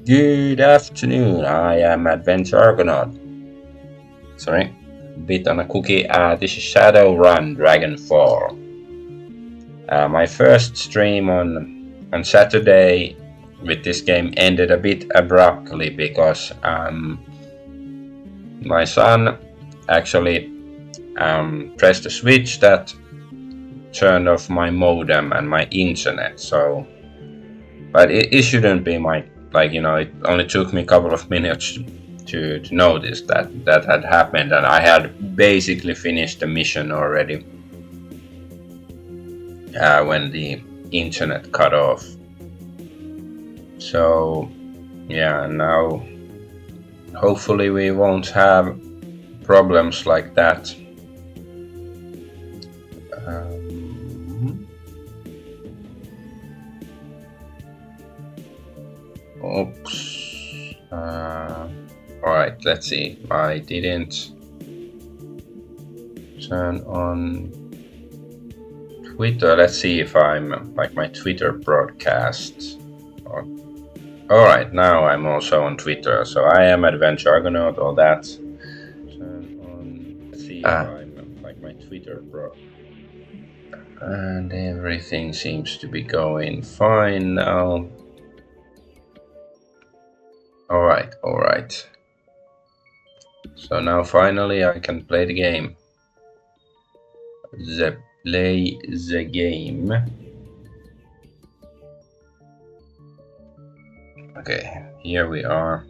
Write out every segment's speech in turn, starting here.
Good afternoon, I am Adventure Argonaut. Sorry, bit on a cookie. This is Shadowrun Dragonfall. My first stream on Saturday with this game ended a bit abruptly because my son actually pressed a switch that turned off my modem and my internet. So, but it shouldn't be my it only took me a couple of minutes to notice that had happened, and I had basically finished the mission already when the internet cut off. So yeah, now hopefully we won't have problems like that. Oops. Alright, let's see. I didn't turn on Twitter. Let's see if I'm like my Twitter broadcast. Alright, now I'm also on Twitter. So I am Adventure Argonaut, all that. Turn on. Let's see if I'm like my Twitter broadcast. And everything seems to be going fine now. Alright. So now finally I can play the game. Play the game. Okay, here we are.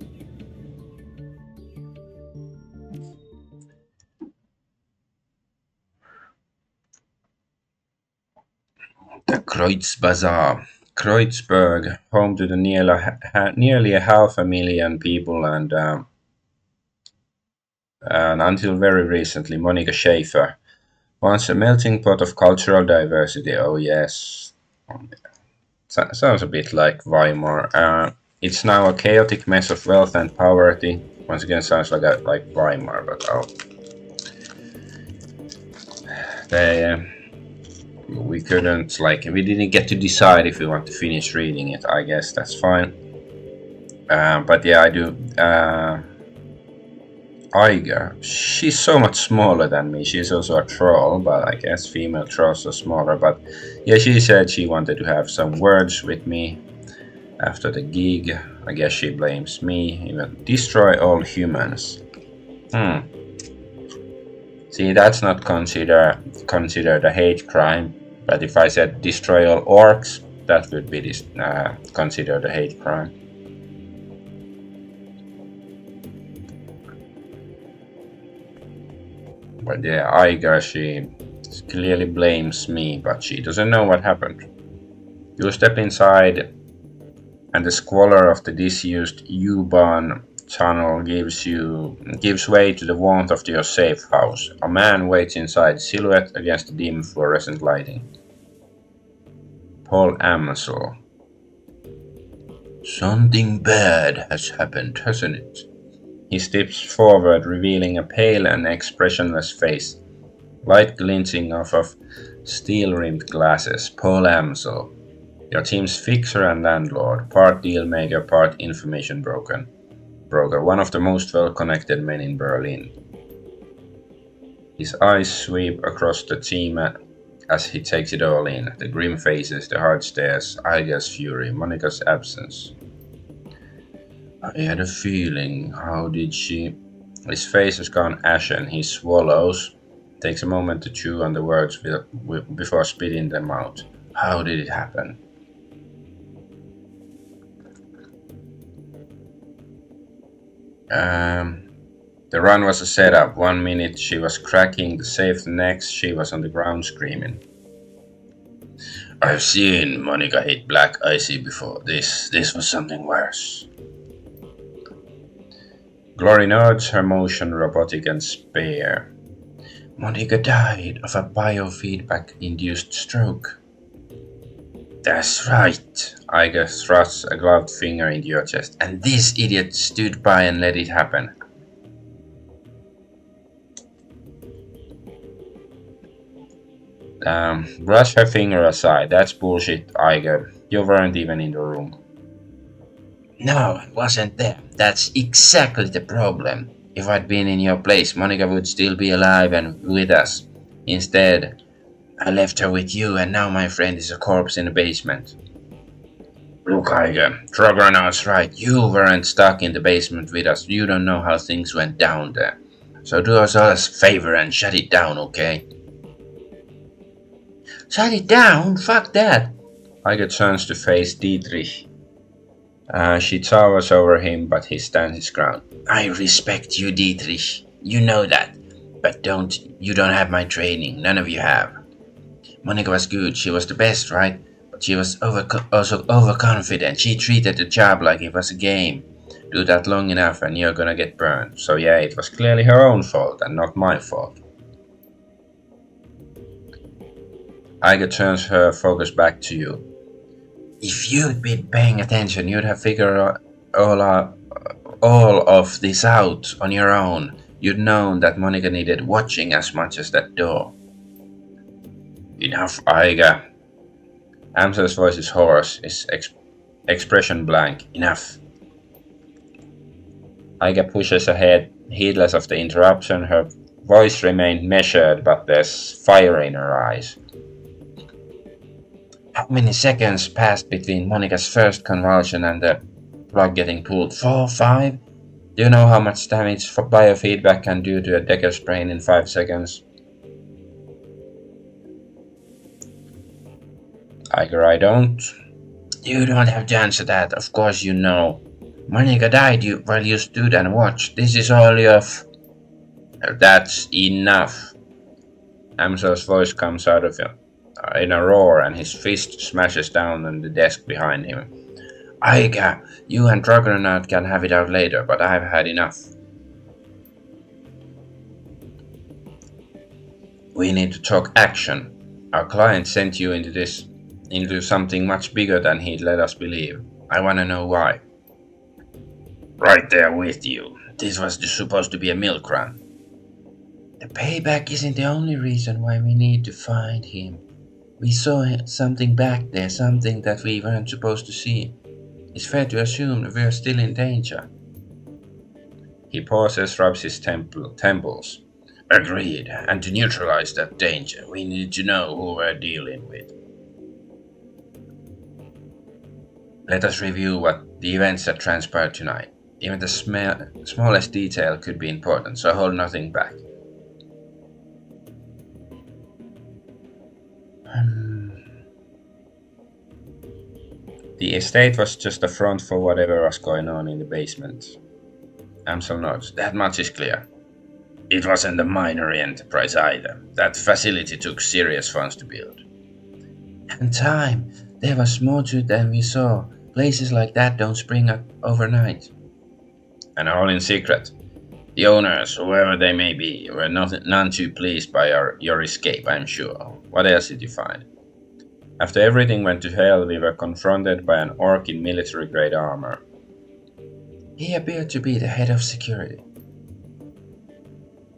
The Kreuz Bazaar. Kreuzberg, home to the nearly 500,000 people and until very recently, Monica Schaefer. Once a melting pot of cultural diversity. Oh yes. Sounds a bit like Weimar. It's now a chaotic mess of wealth and poverty. Once again, sounds like Weimar, but we couldn't, we didn't get to decide if we want to finish reading it. I guess that's fine. But yeah, I do. Aiga, she's so much smaller than me. She's also a troll, but I guess female trolls are smaller. But yeah, she said she wanted to have some words with me after the gig. I guess she blames me. Even destroy all humans. See, that's not considered a hate crime. But if I said destroy all orcs, that would be considered a hate crime. But yeah, Aiga, she clearly blames me, but she doesn't know what happened. You step inside, and the squalor of the disused U-Bahn tunnel gives way to the warmth of your safe house. A man waits inside, silhouette against the dim fluorescent lighting. Paul Amsel. Something bad has happened, hasn't it? He steps forward, revealing a pale and expressionless face, light glinting off of steel-rimmed glasses. Paul Amsel, your team's fixer and landlord, part deal-maker, part information broker, one of the most well-connected men in Berlin. His eyes sweep across the team as he takes it all in. The grim faces, the hard stares, Aiga's fury, Monica's absence. I had a feeling. How did she? His face has gone ashen. He swallows, takes a moment to chew on the words before spitting them out. How did it happen? The run was a setup. 1 minute she was cracking the safe, the next she was on the ground screaming. I've seen Monica hit black icy before. This was something worse. Glory nods, her motion robotic and spare. Monica died of a biofeedback-induced stroke. That's right. Aiga thrusts a gloved finger into your chest. And this idiot stood by and let it happen. Brush her finger aside. That's bullshit, Aiga. You weren't even in the room. No, I wasn't there. That's exactly the problem. If I'd been in your place, Monica would still be alive and with us. Instead, I left her with you, and now my friend is a corpse in the basement. Look, Iger, Trogonaut's right. You weren't stuck in the basement with us. You don't know how things went down there. So do us all a favor and shut it down, okay? Shut it down? Fuck that! Iger turns to face Dietrich. She towers over him, but he stands his ground. I respect you, Dietrich. You know that. But you don't have my training. None of you have. Monica was good. She was the best, right? But she was also overconfident. She treated the job like it was a game. Do that long enough and you're gonna get burned. So yeah, it was clearly her own fault and not my fault. Iger turns her focus back to you. If you'd been paying attention, you'd have figured all of this out on your own. You'd known that Monica needed watching as much as that door. Enough, Iger. Amsel's voice is hoarse, his expression blank. Enough. Iger pushes ahead, heedless of the interruption. Her voice remained measured, but there's fire in her eyes. How many seconds passed between Monica's first convulsion and the plug getting pulled? 4, 5? Do you know how much damage biofeedback can do to a Decker's brain in 5 seconds? Iger, I don't. You don't have to answer that. Of course you know. Monica died while you stood and watched. This is all your That's enough. Amsel's voice comes out of him in a roar, and his fist smashes down on the desk behind him. Iger, you and Argonaut can have it out later, but I've had enough. We need to talk action. Our client sent you into something much bigger than he'd let us believe. I want to know why. Right there with you. This was supposed to be a milk run. The payback isn't the only reason why we need to find him. We saw something back there, something that we weren't supposed to see. It's fair to assume that we're still in danger. He pauses, rubs his temples. Agreed, and to neutralize that danger, we need to know who we're dealing with. Let us review what the events that transpired tonight. Even the smallest detail could be important, so hold nothing back. The estate was just a front for whatever was going on in the basement. Amsel nods. That much is clear. It wasn't a minor enterprise either. That facility took serious funds to build. And time. There was more to it than we saw. Places like that don't spring up overnight. And all in secret. The owners, whoever they may be, were none too pleased by your escape, I'm sure. What else did you find? After everything went to hell, we were confronted by an orc in military-grade armor. He appeared to be the head of security.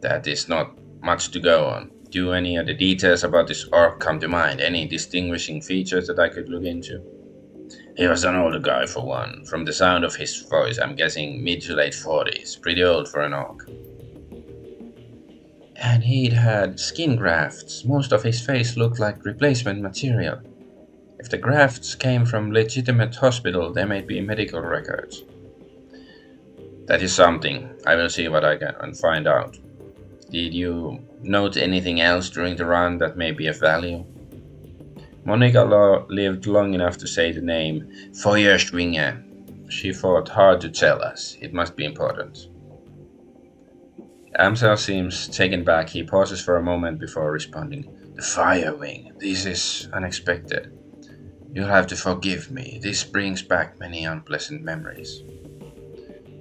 That is not much to go on. Do any of the details about this orc come to mind? Any distinguishing features that I could look into? He was an older guy for one. From the sound of his voice, I'm guessing mid to late 40s. Pretty old for an orc. And he'd had skin grafts. Most of his face looked like replacement material. If the grafts came from legitimate hospital, there might be medical records. That is something. I will see what I can find out. Did you note anything else during the run that may be of value? Monica lived long enough to say the name Feuerschwinge. She fought hard to tell us. It must be important. Amsel seems taken back. He pauses for a moment before responding. The Fire Wing. This is unexpected. You'll have to forgive me. This brings back many unpleasant memories.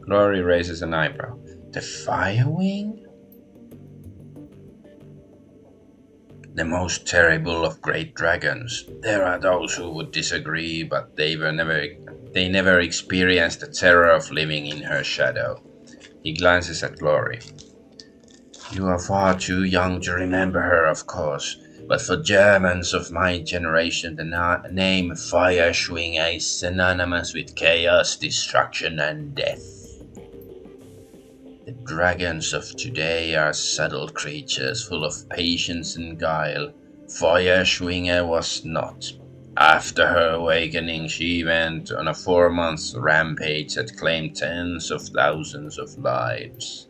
Glory raises an eyebrow. The Fire Wing? The most terrible of great dragons. There are those who would disagree, but they never experienced the terror of living in her shadow. He glances at Glory. You are far too young to remember her, of course, But for Germans of my generation, the name Feuerschwinge is synonymous with chaos, destruction, and death. The dragons of today are subtle creatures full of patience and guile. Feuerschwinge was not. After her awakening, she went on a 4 month rampage that claimed tens of thousands of lives.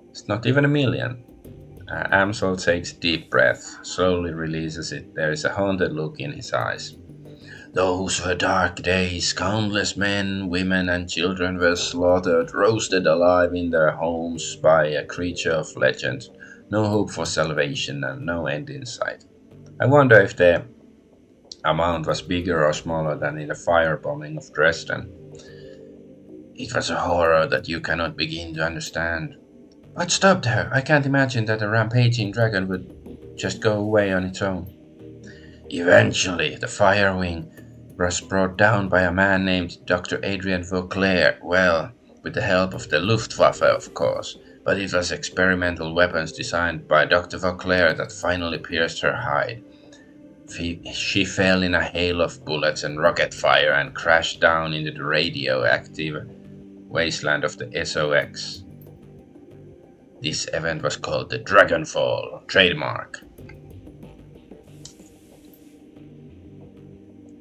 It's not even a million. Amsel takes a deep breath, slowly releases it. There is a haunted look in his eyes. Those were dark days. Countless men, women, and children were slaughtered, roasted alive in their homes by a creature of legend. No hope for salvation and no end in sight. I wonder if the amount was bigger or smaller than in the firebombing of Dresden. It was a horror that you cannot begin to understand. What stopped her? I can't imagine that a rampaging dragon would just go away on its own. Eventually, the fire wing was brought down by a man named Dr. Adrian Vauclair, well, with the help of the Luftwaffe, of course, but it was experimental weapons designed by Dr. Vauclair that finally pierced her hide. She fell in a hail of bullets and rocket fire and crashed down into the radioactive wasteland of the SOX. This event was called the Dragonfall, trademark.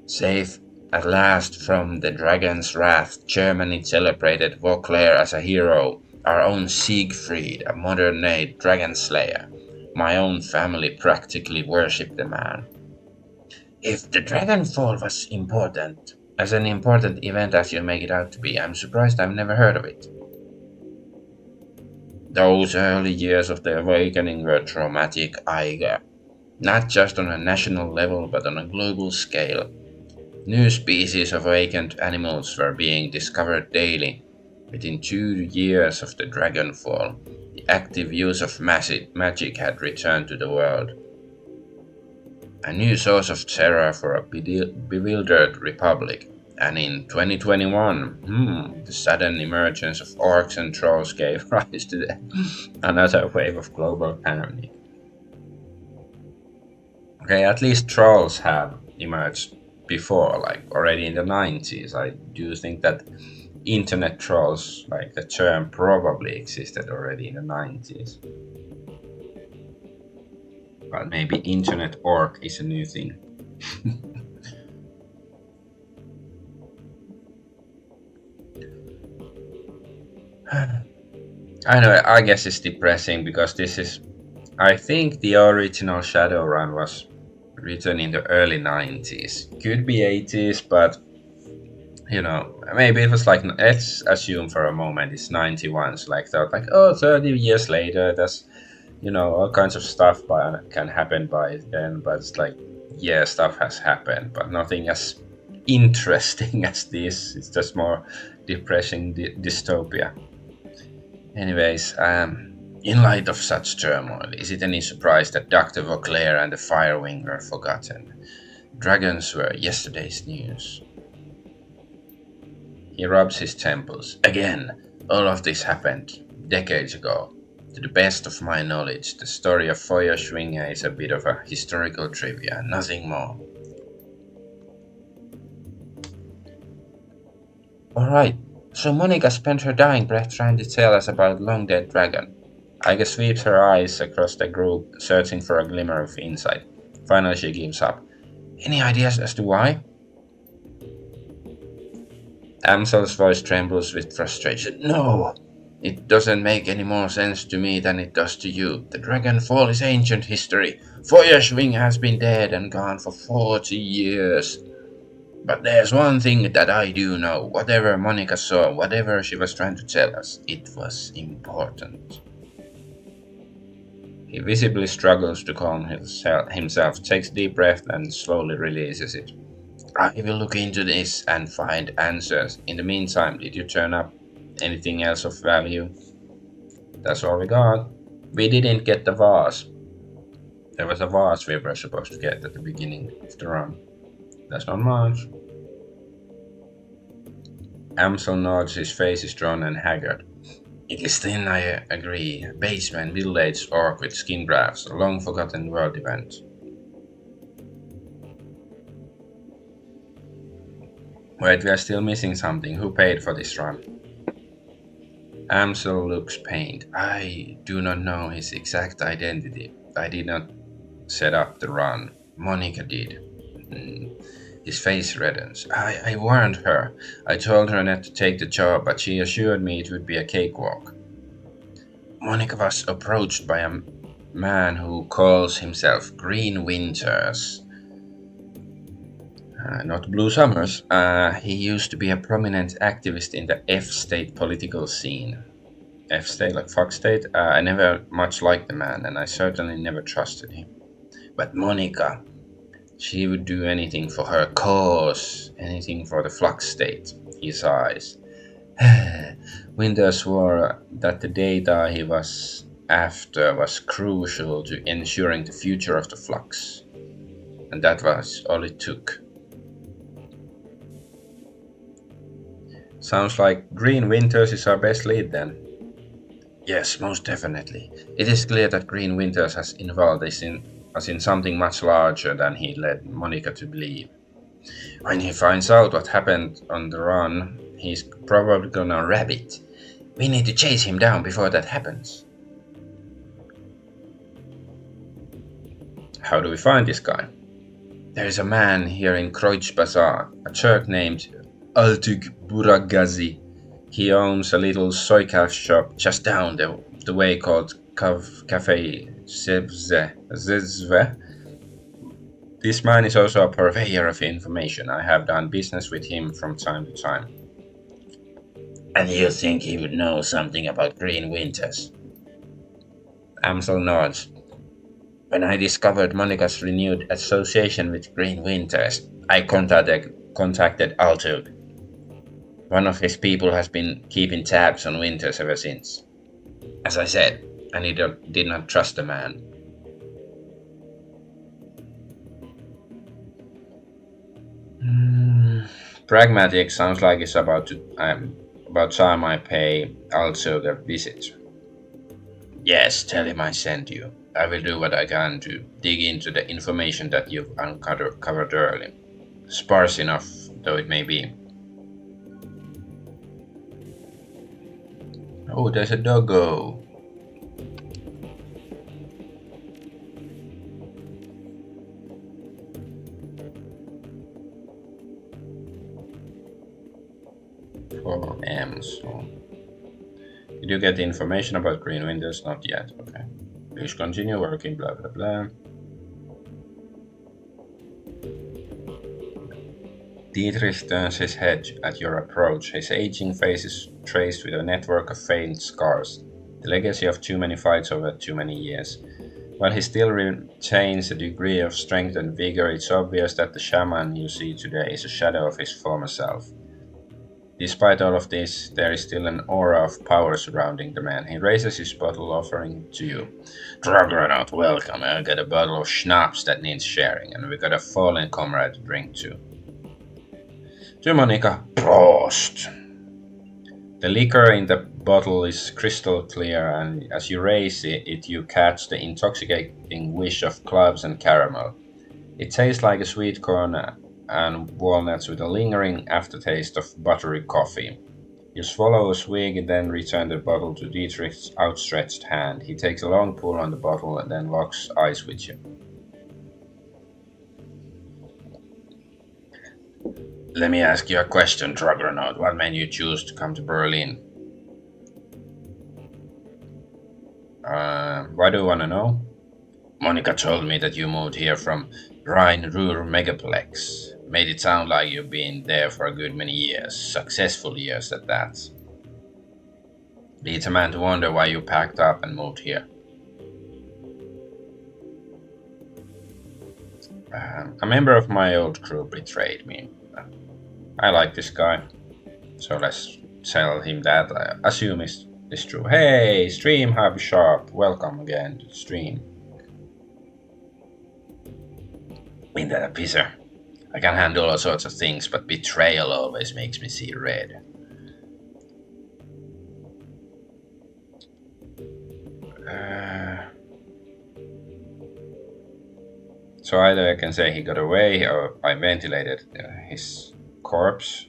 Safe at last from the dragon's wrath, Germany celebrated Vauclair as a hero. Our own Siegfried, a modern-day dragon slayer. My own family practically worshipped the man. If the Dragonfall was important, as an important event as you make it out to be, I'm surprised I've never heard of it. Those early years of the awakening were traumatic, Aiga. Not just on a national level, but on a global scale. New species of awakened animals were being discovered daily. Within 2 years of the Dragonfall, the active use of magic had returned to the world. A new source of terror for a bewildered republic. And in 2021, the sudden emergence of orcs and trolls gave rise to another wave of global panic. Okay, at least trolls have emerged before, like already in the 90s. I do think that internet trolls, like the term, probably existed already in the 90s. But maybe internet orc is a new thing. I know, I guess it's depressing because this is, I think the original Shadowrun was written in the early 90s. Could be 80s, but maybe it was like, let's assume for a moment it's 91. So like, thought like, oh, 30 years later, that's, all kinds of stuff can happen by then, but it's like, yeah, stuff has happened, but nothing as interesting as this. It's just more depressing dystopia. Anyways, in light of such turmoil, is it any surprise that Dr. Vauclair and the Firewing were forgotten? Dragons were yesterday's news. He rubs his temples. Again, all of this happened decades ago. To the best of my knowledge, the story of Feuerschwinge is a bit of a historical trivia, nothing more. Alright, so Monica spent her dying breath trying to tell us about long-dead dragon. Aiga sweeps her eyes across the group, searching for a glimmer of insight. Finally she gives up. Any ideas as to why? Amsel's voice trembles with frustration. No! It doesn't make any more sense to me than it does to you. The Dragonfall is ancient history. Feuerschwinge has been dead and gone for 40 years. But there's one thing that I do know. Whatever Monica saw, whatever she was trying to tell us, it was important. He visibly struggles to calm himself, takes a deep breath and slowly releases it. I will look into this and find answers. In the meantime, did you turn up anything else of value? That's all we got. We didn't get the vase. There was a vase we were supposed to get at the beginning of the run. That's not much. Amsel nods, his face is drawn and haggard. It is thin, I agree. Basement, middle-aged orc with skin grafts, a long-forgotten world event. Wait, we are still missing something. Who paid for this run? Amsel looks pained. I do not know his exact identity. I did not set up the run. Monica did. Hmm. His face reddens. I warned her. I told her not to take the job, but she assured me it would be a cakewalk. Monica was approached by a man who calls himself Green Winters. Not Blue Summers. He used to be a prominent activist in the F state political scene. F state, like fuck state? I never much liked the man, and I certainly never trusted him. But Monica, she would do anything for her cause, anything for the flux state. He sighs. Winter swore that the data he was after was crucial to ensuring the future of the flux. And that was all it took. Sounds like Green Winters is our best lead then. Yes, most definitely. It is clear that Green Winters has involved us in something much larger than he led Monica to believe. When he finds out what happened on the run, he's probably gonna rabbit. We need to chase him down before that happens. How do we find this guy? There is a man here in Kreutz Bazaar, a Turk named Altug Buragazi. He owns a little soykaf shop just down the way called Cafe Zezve. This man is also a purveyor of information. I have done business with him from time to time. And you think he would know something about Green Winters? Amsel nods. When I discovered Monica's renewed association with Green Winters, I contacted Altug. One of his people has been keeping tabs on Winters ever since. As I said, I did not trust the man. Pragmatic sounds like it's about time I pay Altug a visit. Yes, tell him I sent you. I will do what I can to dig into the information that you've uncovered early. Sparse enough, though it may be. Oh, there's a doggo. For M's. So. Did you get the information about Green Winters? Not yet. Okay. Please continue working, blah blah blah. Dietrich turns his head at your approach. His aging face is traced with a network of faint scars, the legacy of too many fights over too many years. While he still retains a degree of strength and vigor, it's obvious that the shaman you see today is a shadow of his former self. Despite all of this, there is still an aura of power surrounding the man. He raises his bottle, offering to you. Argonaut, welcome. I got a bottle of schnapps that needs sharing, and we got a fallen comrade to drink to. To Monica, Prost! The liquor in the bottle is crystal clear, and as you raise it, you catch the intoxicating whiff of cloves and caramel. It tastes like a sweet corn and walnuts with a lingering aftertaste of buttery coffee. You swallow a swig and then return the bottle to Dietrich's outstretched hand. He takes a long pull on the bottle and then locks eyes with you. Let me ask you a question, Argonaut. What made you choose to come to Berlin? Why do you want to know? Monica told me that you moved here from Rhine-Ruhr Megaplex. Made it sound like you've been there for a good many years, successful years at that. Leads a man to wonder why you packed up and moved here. A member of my old crew betrayed me. I like this guy, so let's tell him that. I assume it's true. Hey, Stream Hub Sharp, welcome again to the stream. Ain't that a pisser? I can handle all sorts of things, but betrayal always makes me see red. So either I can say he got away or I ventilated his corpse.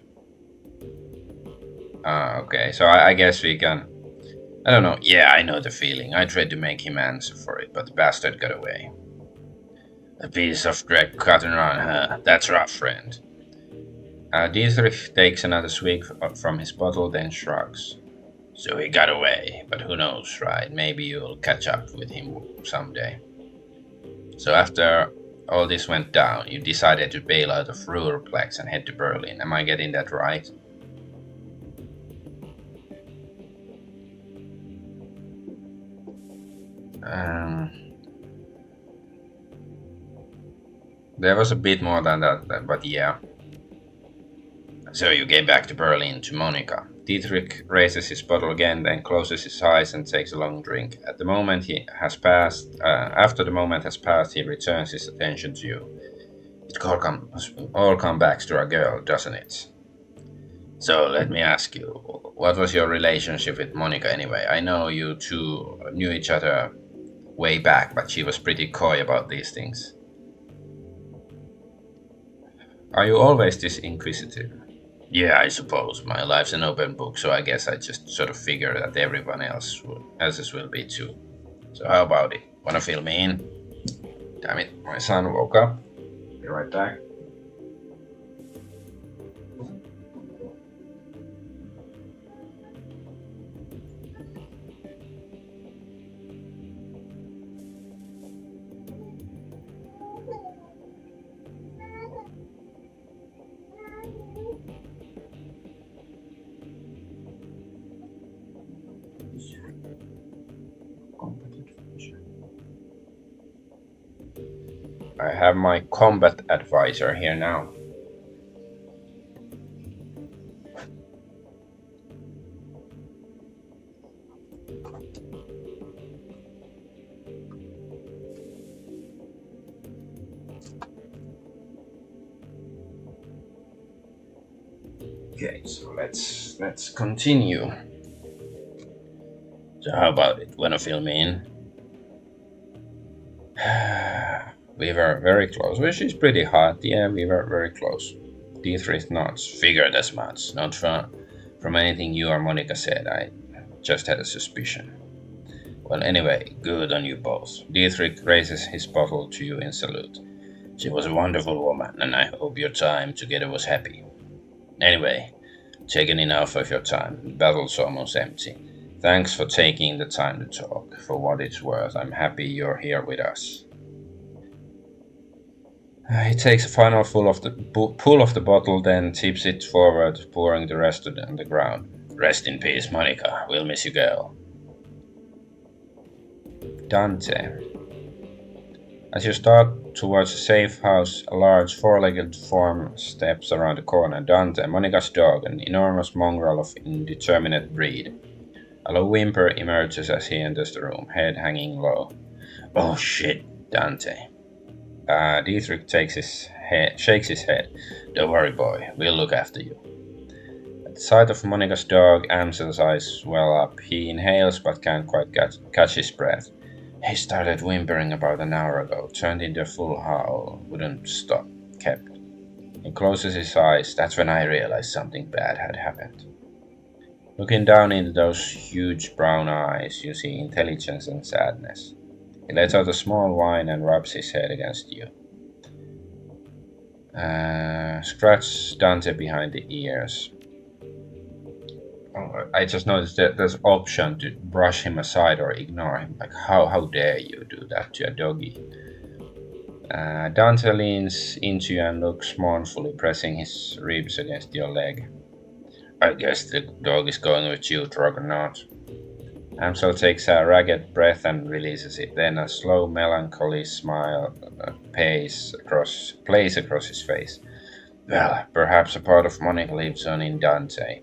Okay, so I guess we can. I don't know. Yeah, I know the feeling. I tried to make him answer for it, but the bastard got away. A piece of dread cutting around, huh? That's rough, friend. Dietrich takes another swig from his bottle, then shrugs. So he got away, but who knows, right? Maybe you'll catch up with him someday. So after all this went down, you decided to bail out of Ruhrplex and head to Berlin. Am I getting that right? Um, there was a bit more than that, but yeah. So you came back to Berlin to Monica. Dietrich raises his bottle again, then closes his eyes and takes a long drink. At the moment he has passed, after the moment has passed, he returns his attention to you. It all comes back to our girl, doesn't it? So let me ask you, what was your relationship with Monica anyway? I know you two knew each other way back, but she was pretty coy about these things. Are you always this inquisitive? Yeah, I suppose. My life's an open book, so I guess I just sort of figure that everyone else's will be too. So how about it? Wanna fill me in? Damn it, my son woke up. Be right back. I have my combat advisor here now. Okay, so let's continue. So how about it? Wanna fill me in? We were very close. Well, she's pretty hot. Yeah, we were very close. Dietrich nods. Figured as much. Not from anything you or Monica said. I just had a suspicion. Well, anyway, good on you both. Dietrich raises his bottle to you in salute. She was a wonderful woman, and I hope your time together was happy. Anyway, taking enough of your time. The battle's almost empty. Thanks for taking the time to talk. For what it's worth, I'm happy you're here with us. He takes a final pull of the bottle, then tips it forward, pouring the rest on the ground. Rest in peace, Monica. We'll miss you, girl. Dante. As you start towards the safe house, a large four-legged form steps around the corner. Dante, Monica's dog, an enormous mongrel of indeterminate breed. A low whimper emerges as he enters the room, head hanging low. Oh shit, Dante. Dietrich shakes his head. Don't worry, boy. We'll look after you. At the sight of Monica's dog, Amsel's eyes well up. He inhales but can't quite catch his breath. He started whimpering about an hour ago, turned into a full howl, wouldn't stop, kept. He closes his eyes. That's when I realized something bad had happened. Looking down into those huge brown eyes, you see intelligence and sadness. He lets out a small whine and rubs his head against you. Scratch Dante behind the ears. Oh, I just noticed that there's option to brush him aside or ignore him. Like, how dare you do that to a doggy? Dante leans into you and looks mournfully, pressing his ribs against your leg. I guess the dog is going with you, Argonaut. Amsel takes a ragged breath and releases it. Then a slow, melancholy smile plays across his face. Well, perhaps a part of Monica lives on in Dante.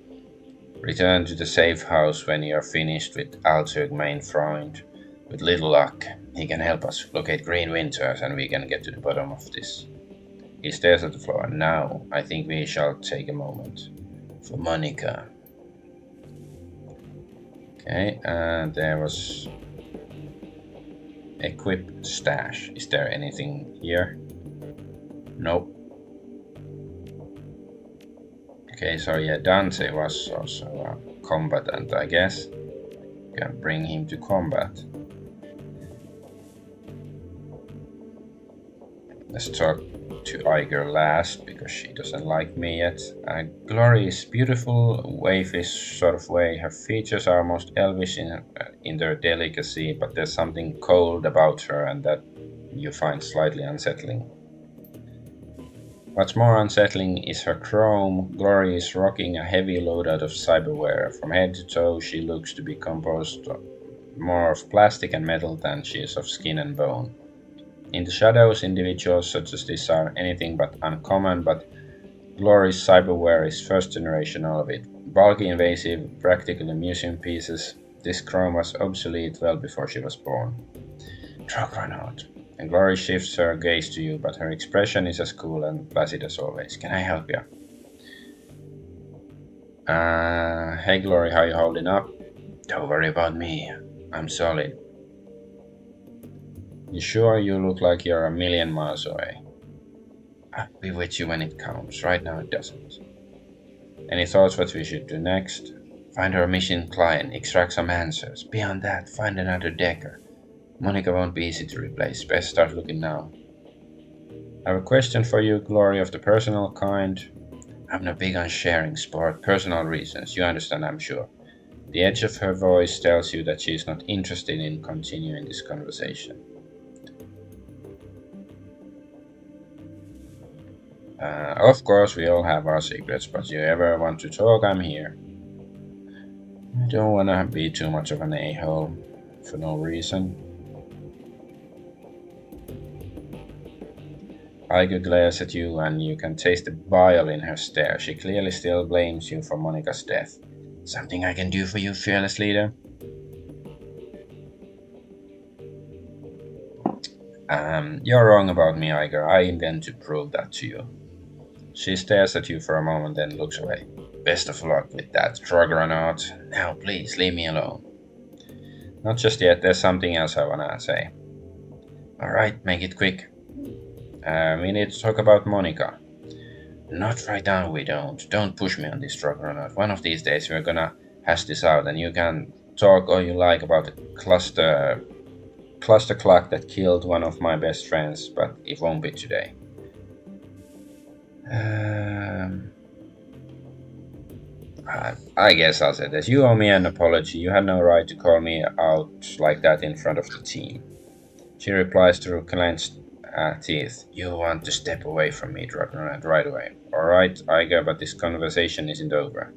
Return to the safe house when you're finished with Altug main Freund. With little luck, he can help us locate Green Winters and we can get to the bottom of this. He stares at the floor. Now, I think we shall take a moment. For Monica. Okay, and there was equip stash. Is there anything here? Nope. Okay, so yeah, Dante was also a combatant, I guess. Can bring him to combat. Let's talk to Iger last, because she doesn't like me yet. Glory is beautiful, waifish sort of way. Her features are most elvish in their delicacy, but there's something cold about her, and that you find slightly unsettling. What's more unsettling is her chrome. Glory is rocking a heavy loadout of cyberware. From head to toe, she looks to be composed more of plastic and metal than she is of skin and bone. In the shadows, individuals such as this are anything but uncommon, but Glory's cyberware is first generation all of it. Bulky, invasive, practically museum pieces. This chrome was obsolete well before she was born. Argonaut. And Glory shifts her gaze to you, but her expression is as cool and placid as always. Can I help you? Hey Glory, how you holding up? Don't worry about me. I'm solid. You sure you look like you're a million miles away? I'll be with you when it counts. Right now it doesn't. Any thoughts what we should do next? Find our mission client, extract some answers. Beyond that, find another decker. Monica won't be easy to replace. Best start looking now. I have a question for you, Glory, of the personal kind. I'm not big on sharing sport, personal reasons. You understand, I'm sure. The edge of her voice tells you that she is not interested in continuing this conversation. Of course, we all have our secrets, but you ever want to talk, I'm here. I don't want to be too much of an a-hole for no reason. Iga glares at you, and you can taste the bile in her stare. She clearly still blames you for Monica's death. Something I can do for you, fearless leader? You're wrong about me, Iger. I intend to prove that to you. She stares at you for a moment, then looks away. Best of luck with that, Argonaut. Now, please, leave me alone. Not just yet, there's something else I wanna say. Alright, make it quick. We need to talk about Monica. Not right now, we don't. Don't push me on this, Argonaut. One of these days we're gonna hash this out, and you can talk all you like about the cluster clock that killed one of my best friends, but it won't be today. I guess I'll say this. You owe me an apology. You had no right to call me out like that in front of the team. She replies through clenched teeth. You want to step away from me, Dragonfall, right away. Alright, Iger, but this conversation isn't over.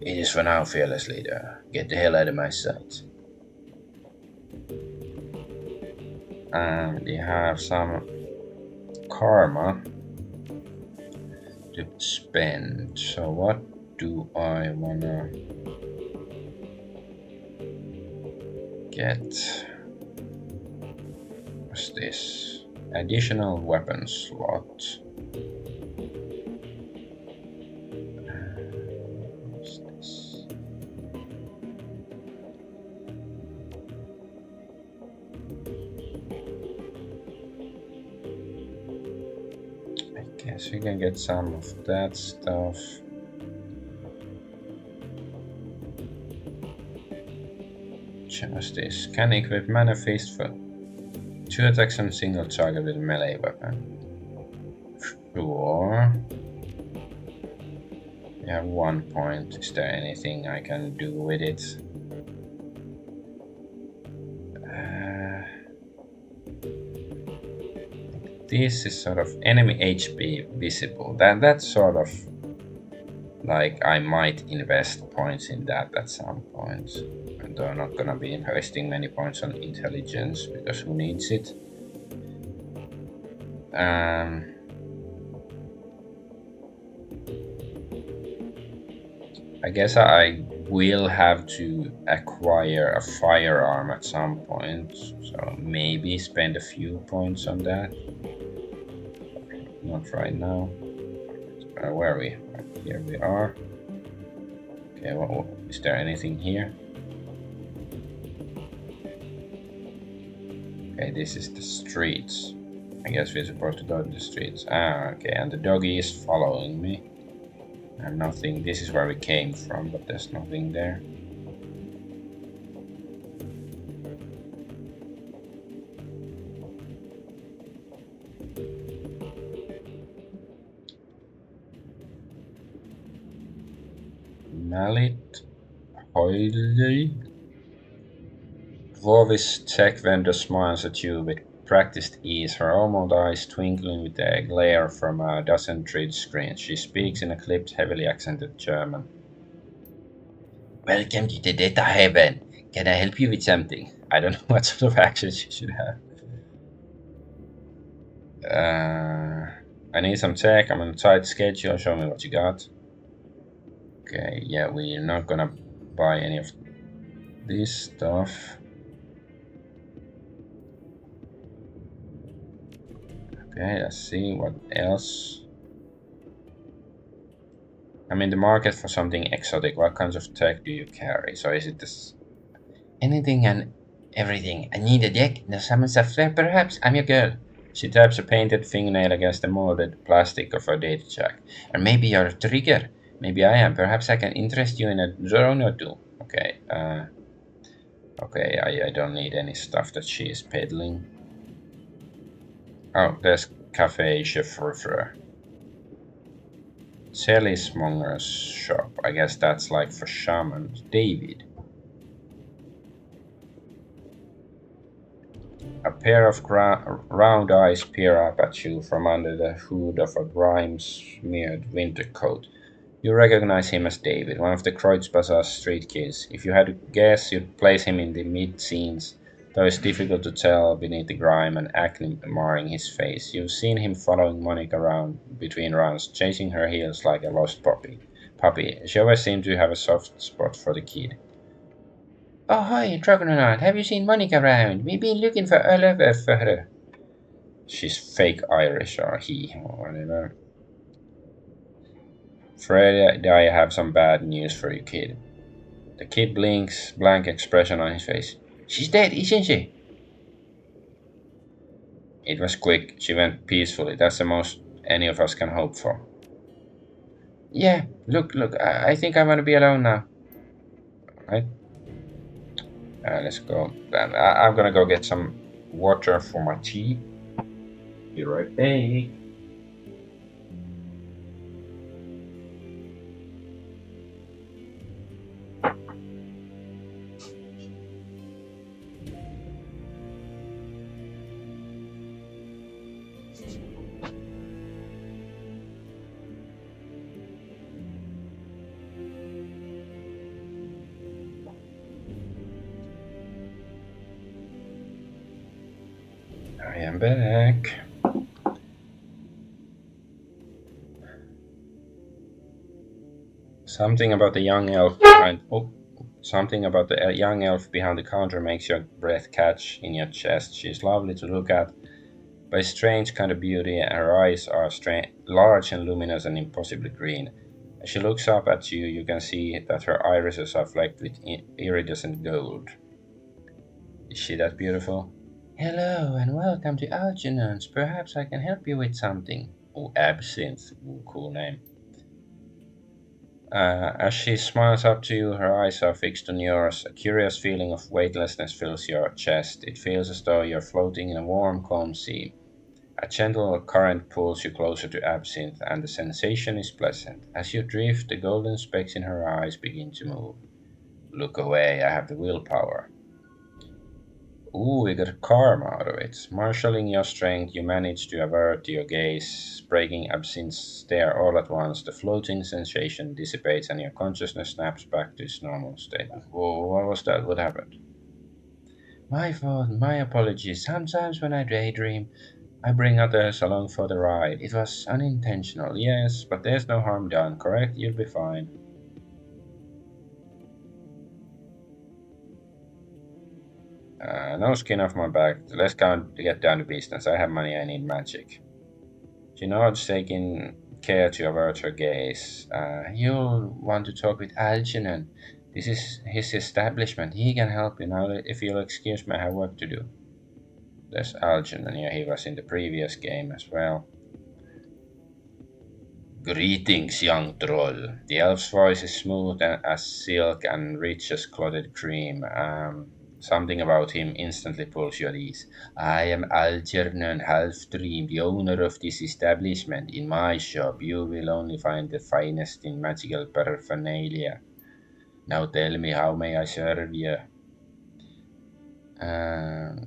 It is for now, fearless leader. Get the hell out of my sight. And we have some karma to spend. So what do I wanna get? What's this? Additional weapon slot. What's this? I guess we can get some of that stuff. What's this? Can equip mana fistful. 2 attacks on single target with a melee weapon. Sure. We have 1 point. Is there anything I can do with it? This is sort of enemy HP visible. That's sort of like I might invest points in that at some point. And I'm not gonna be investing many points on intelligence because who needs it? I guess I will have to acquire a firearm at some point, so maybe spend a few points on that. Not right now. Where are we? Here we are. Okay, well, is there anything here? Okay, this is the streets. I guess we're supposed to go to the streets. Ah, okay, and the doggy is following me. And nothing, this is where we came from, but there's nothing there. Mallet, Hoyley. Dwarvish tech vendor smiles at you with practiced ease, her almond eyes twinkling with the glare from a dozen grid screens. She speaks in a clipped, heavily accented German. Welcome to the data heaven. Can I help you with something? I don't know what sort of accent she should have. I need some tech. I'm on a tight schedule. Show me what you got. Okay, yeah, we're not gonna buy any of this stuff. Okay, let's see what else. I'm in the market for something exotic. What kinds of tech do you carry? So is it this anything and everything? I need a deck, some software perhaps? I'm your girl. She taps a painted fingernail against the molded plastic of her data jack. Or maybe you're a trigger. Maybe I am. Perhaps I can interest you in a drone or two. Okay, okay, I don't need any stuff that she is peddling. Oh, there's Cafe Chef-Refreux. Sellismonger's shop. I guess that's like for shamans. David. A pair of round eyes peer up at you from under the hood of a grime-smeared winter coat. You recognize him as David, one of the Kreuzbazaar street kids. If you had to guess, you'd place him in the mid-scenes, though it's difficult to tell beneath the grime and acne marring his face. You've seen him following Monica around between rounds, chasing her heels like a lost puppy. She always seemed to have a soft spot for the kid. Oh, hi, Dragonaut. Have you seen Monica around? We've been looking for all over for her. She's fake Irish, or he, or whatever. Fred, I have some bad news for you, kid. The kid blinks, blank expression on his face. She's dead, isn't she? It was quick. She went peacefully. That's the most any of us can hope for. Yeah, look, I think I want to be alone now. Right? Let's go. I'm gonna go get some water for my tea. Be right back. I am back. Something about the young elf behind. Oh, something about the young elf behind the counter makes your breath catch in your chest. She's lovely to look at, but a strange kind of beauty. Her eyes are large and luminous and impossibly green. As she looks up at you, you can see that her irises are flecked with iridescent gold. Is she that beautiful? Hello and welcome to Algernon's. Perhaps I can help you with something. Oh, Absinthe. Ooh, cool name. As she smiles up to you, her eyes are fixed on yours. A curious feeling of weightlessness fills your chest. It feels as though you're floating in a warm, calm sea. A gentle current pulls you closer to Absinthe, and the sensation is pleasant. As you drift, the golden specks in her eyes begin to move. Look away, I have the willpower. Ooh, we got karma out of it. Marshalling your strength, you manage to avert your gaze, breaking Absinthe's stare all at once. The floating sensation dissipates and your consciousness snaps back to its normal state. Whoa, what was that? What happened? My fault, my apologies. Sometimes when I daydream, I bring others along for the ride. It was unintentional, yes, but there's no harm done, correct? You'll be fine. No skin off my back. Let's get down to business. I have money, I need magic. She nods, taking care to avert her gaze. You'll want to talk with Algernon. This is his establishment. He can help you now. If you'll excuse me, I have work to do. There's Algernon, yeah, he was in the previous game as well. Greetings, young troll. The elf's voice is smooth as silk and rich as clotted cream. Something about him instantly pulls you at ease. I am Algernon Halfdream, the owner of this establishment. In my shop, you will only find the finest in magical paraphernalia. Now tell me, how may I serve you?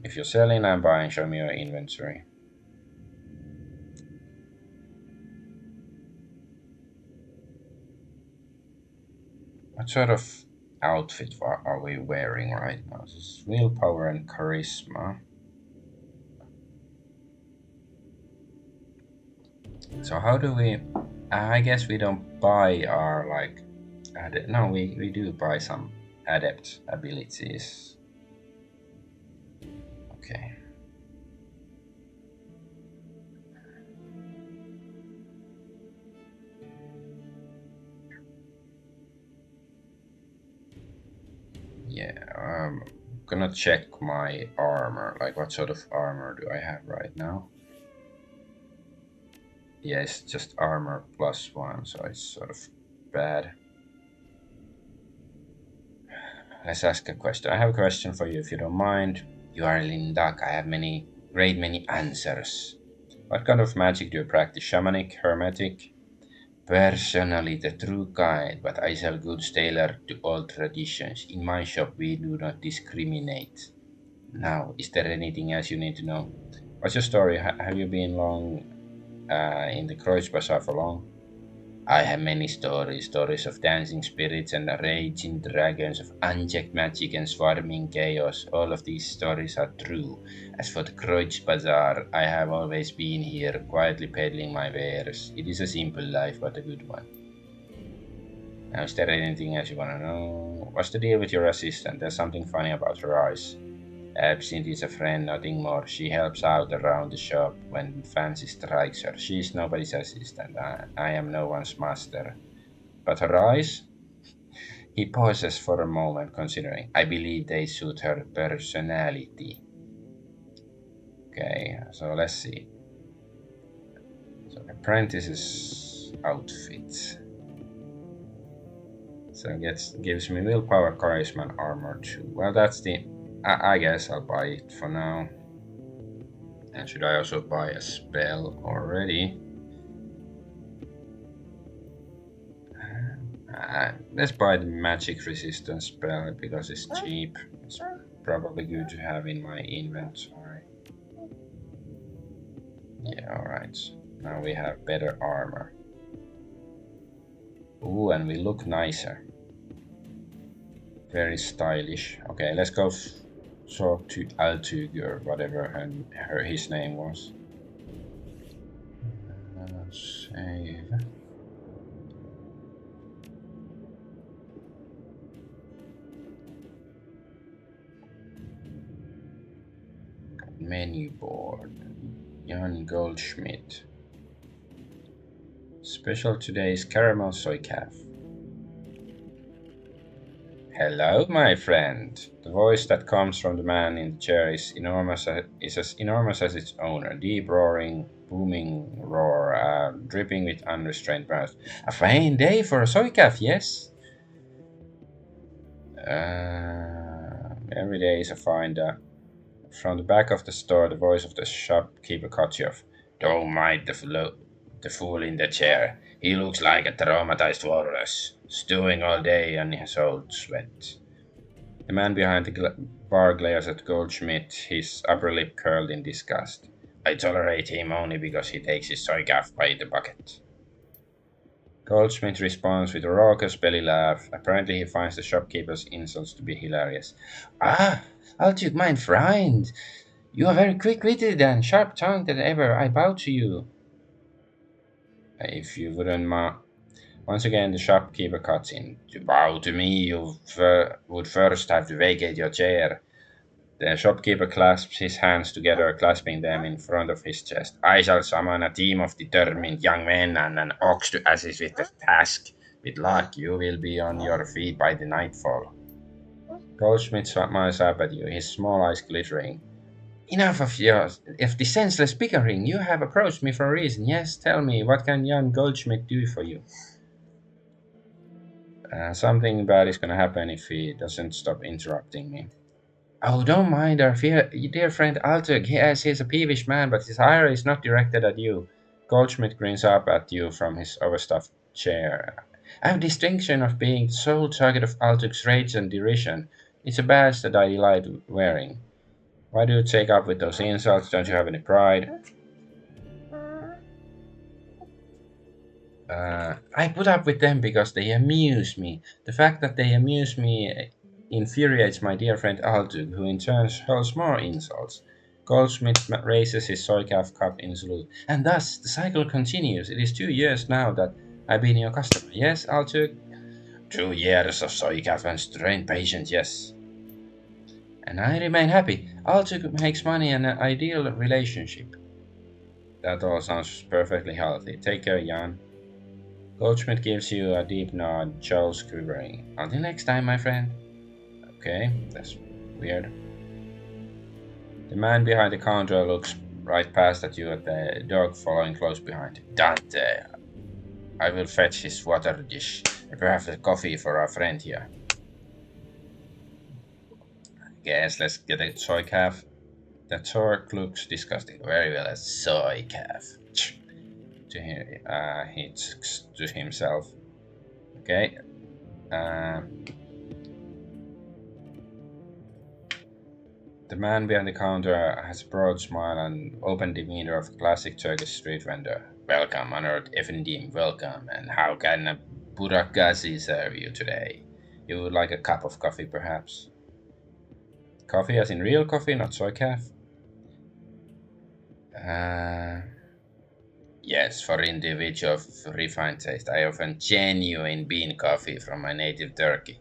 If you're selling, I'm buying. Show me your inventory. What sort of outfit are we wearing right now? This is willpower and charisma. So how do we? I guess we don't buy our like. No, we do buy some adept abilities. Okay. Yeah. Gonna check my armor. Like, what sort of armor do I have right now? Yeah, it's just armor +1, so it's sort of bad. Let's ask a question. I have a question for you if you don't mind. You are Lindak. I have many answers. What kind of magic do you practice? Shamanic, hermetic? Personally, the true kind, but I sell goods tailored to all traditions. In my shop, we do not discriminate. Now, is there anything else you need to know? What's your story? Have you been long in the Kreuz Bazaar for long? I have many stories of dancing spirits and raging dragons, of unchecked magic and swarming chaos. All of these stories are true. As for the Kreuz Bazaar, I have always been here, quietly peddling my wares. It is a simple life, but a good one. Now, is there anything else you want to know? What's the deal with your assistant? There's something funny about her eyes. Absinthe is a friend, nothing more. She helps out around the shop when fancy strikes her. She's nobody's assistant. I am no one's master. But her eyes? He pauses for a moment, considering. I believe they suit her personality. Okay, so let's see. So, apprentice's outfit. So it gives me willpower, charisma, and armor too. Well, that's the. I guess I'll buy it for now. And should I also buy a spell already? Let's buy the magic resistance spell because it's cheap. It's probably good to have in my inventory. Yeah, alright. Now we have better armor. Ooh, and we look nicer. Very stylish. Okay, let's go talk to Altugur, whatever his name was. Save. Menu board. Jan Goldschmidt. Special today is caramel soy calf. Hello, my friend. The voice that comes from the man in the chair is as enormous as its owner. Deep roaring, booming roar, dripping with unrestrained mirth. A fine day for a soy calf, yes? Every day is a fine day. From the back of the store, the voice of the shopkeeper cuts you off. Don't mind the fool in the chair. He looks like a traumatized walrus, stewing all day in his old sweat. The man behind the bar glares at Goldschmidt, his upper lip curled in disgust. I tolerate him only because he takes his soy gaff by the bucket. Goldschmidt responds with a raucous belly laugh. Apparently, he finds the shopkeeper's insults to be hilarious. Ah, Altitude, mein friend! You are very quick-witted and sharp-tongued as ever. I bow to you. If you wouldn't mind. Once again, the shopkeeper cuts in. To bow to me, you would first have to vacate your chair. The shopkeeper clasps his hands together, clasping them in front of his chest. I shall summon a team of determined young men and an ox to assist with the task. With luck, you will be on your feet by the nightfall. Goldschmidt smiles up at you, his small eyes glittering. Enough of the senseless bickering. You have approached me for a reason. Yes, tell me, what can young Goldschmidt do for you? Something bad is gonna happen if he doesn't stop interrupting me. Oh, don't mind our dear friend Altug. Yes, he's a peevish man, but his ire is not directed at you. Goldschmidt grins up at you from his overstuffed chair. I have the distinction of being the sole target of Altug's rage and derision. It's a badge that I delight wearing. Why do you take up with those insults? Don't you have any pride? I put up with them because they amuse me. The fact that they amuse me infuriates my dear friend Altug, who in turn hurls more insults. Goldsmith raises his soycaf cup in salute, and thus the cycle continues. It is 2 years now that I've been your customer. Yes, Altug? 2 years of soycaf and strained patience, yes. And I remain happy. Altug makes money an ideal relationship. That all sounds perfectly healthy. Take care, Jan. Goldschmidt gives you a deep nod, Charles quivering. Until next time, my friend. Okay, that's weird. The man behind the counter looks right past at you at the dog following close behind. Dante, I will fetch his water dish and perhaps a coffee for our friend here. Yes, let's get a soy calf. That Torque looks disgusting. Very well, a soy calf. To him, he talks to himself. Okay. The man behind the counter has a broad smile and open demeanor of a classic Turkish street vendor. Welcome, honored Efendim, welcome. And how can a Burakgazi serve you today? You would like a cup of coffee, perhaps? Coffee as in real coffee, not soy calf? Uh, yes, for individual of refined taste. I offer genuine bean coffee from my native Turkey.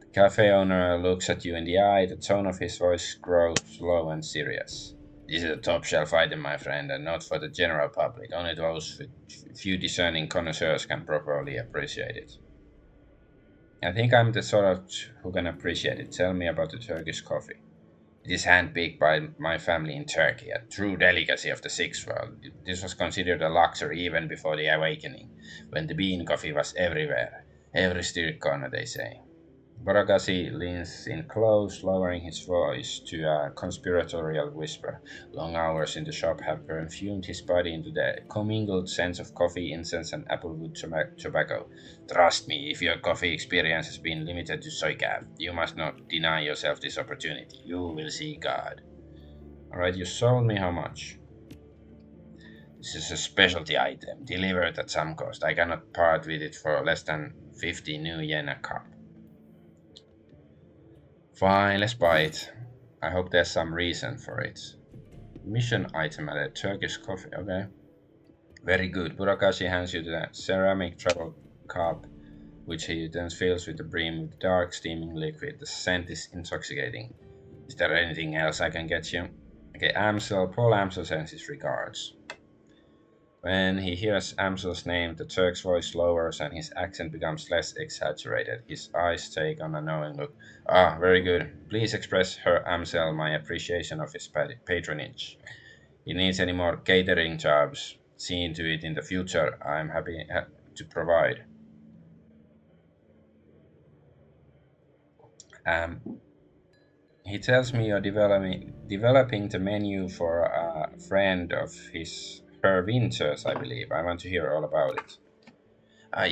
The cafe owner looks at you in the eye, the tone of his voice grows low and serious. This is a top shelf item, my friend, and not for the general public. Only those with few discerning connoisseurs can properly appreciate it. I think I'm the sort of who can appreciate it. Tell me about the Turkish coffee. It is handpicked by my family in Turkey, a true delicacy of the Sixth World. This was considered a luxury even before the awakening, when the bean coffee was everywhere. Every street corner, they say. Boragasi leans in close, lowering his voice to a conspiratorial whisper. Long hours in the shop have perfumed his body into the commingled scents of coffee, incense, and applewood tobacco. Trust me, if your coffee experience has been limited to soycaf, you must not deny yourself this opportunity. You will see God. Alright, you sold me how much? This is a specialty item, delivered at some cost. I cannot part with it for less than 50 new yen a cup. Fine, let's buy it. I hope there's some reason for it. Mission item at a Turkish coffee, okay. Very good. Burakashi hands you the ceramic travel cup, which he then fills with the brim with dark steaming liquid. The scent is intoxicating. Is there anything else I can get you? Okay, Paul Amsel sends his regards. When he hears Amsel's name, the Turk's voice lowers and his accent becomes less exaggerated. His eyes take on a knowing look. Ah, very good. Please express Herr Amsel my appreciation of his patronage. He needs any more catering jobs. See to it in the future. I'm happy to provide. Um, he tells me you're developing the menu for a friend of his, Her Winters, I believe. I want to hear all about it.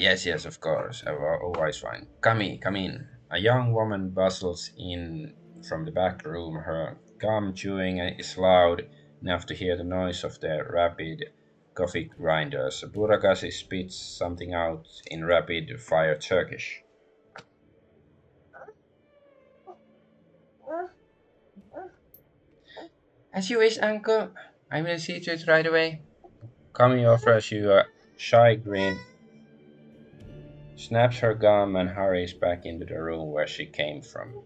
Yes, of course. Always fine. Come in. A young woman bustles in from the back room. Her gum chewing is loud enough to hear the noise of the rapid coffee grinders. Buragasi spits something out in rapid fire Turkish. As you wish, uncle. I will see to it right away. Kami offers you a shy grin, snaps her gum, and hurries back into the room where she came from.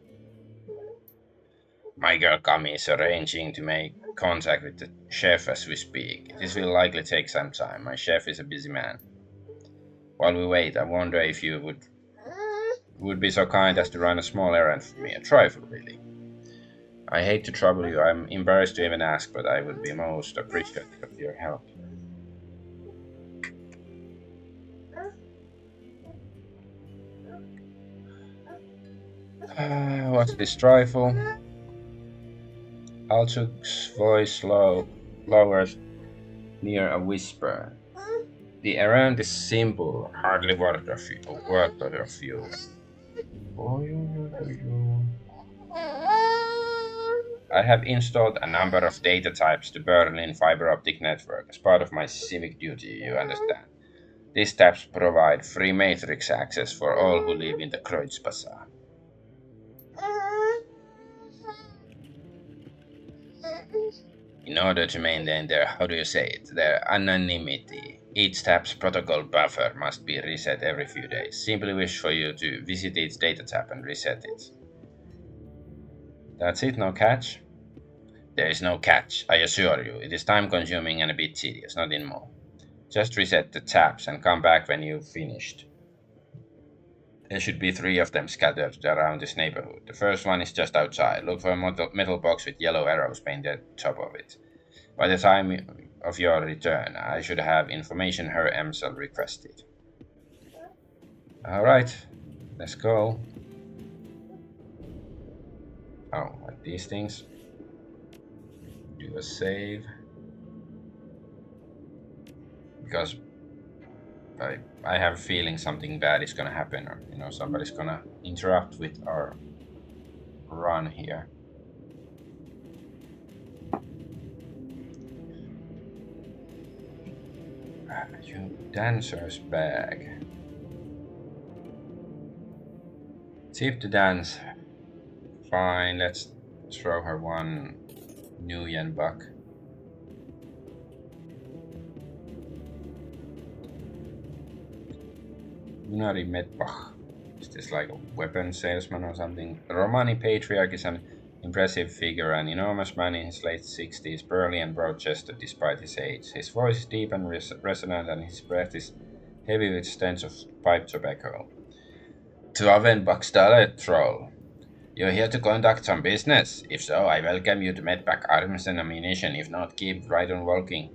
My girl Kami is arranging to make contact with the chef as we speak. This will likely take some time. My chef is a busy man. While we wait, I wonder if you would be so kind as to run a small errand for me. A trifle, really. I hate to trouble you. I'm embarrassed to even ask, but I would be most appreciative of your help. What's this trifle? Alchuk's voice lowers near a whisper. The errand is simple, hardly worth of your fuel. I have installed a number of data types to Berlin fiber optic network as part of my civic duty, you understand. These tabs provide free matrix access for all who live in the Kreuzpassat. In order to maintain their, how do you say it, their anonymity, each tab's protocol buffer must be reset every few days. Simply wish for you to visit each data tab and reset it. That's it, no catch? There is no catch, I assure you. It is time consuming and a bit tedious, nothing more. Just reset the tabs and come back when you've finished. There should be 3 of them scattered around this neighborhood. The first one is just outside. Look for a metal box with yellow arrows painted top of it. By the time of your return, I should have information Her Emsel requested. Alright, let's go. Oh, like these things. Do a save. Because I have a feeling something bad is gonna happen, or somebody's gonna interrupt with our run here. You dancer's bag. Tip the dance. Fine, let's throw her 1 new yen buck. Unari Medbach. Is this like a weapon salesman or something? The Romani patriarch is an impressive figure, an enormous man in his late 60s, burly and broad-chested despite his age. His voice is deep and resonant, and his breath is heavy with stench of pipe tobacco. Tuaven Bakstale Troll. You're here to conduct some business? If so, I welcome you to Medpack Arms and Ammunition. If not, keep right on walking.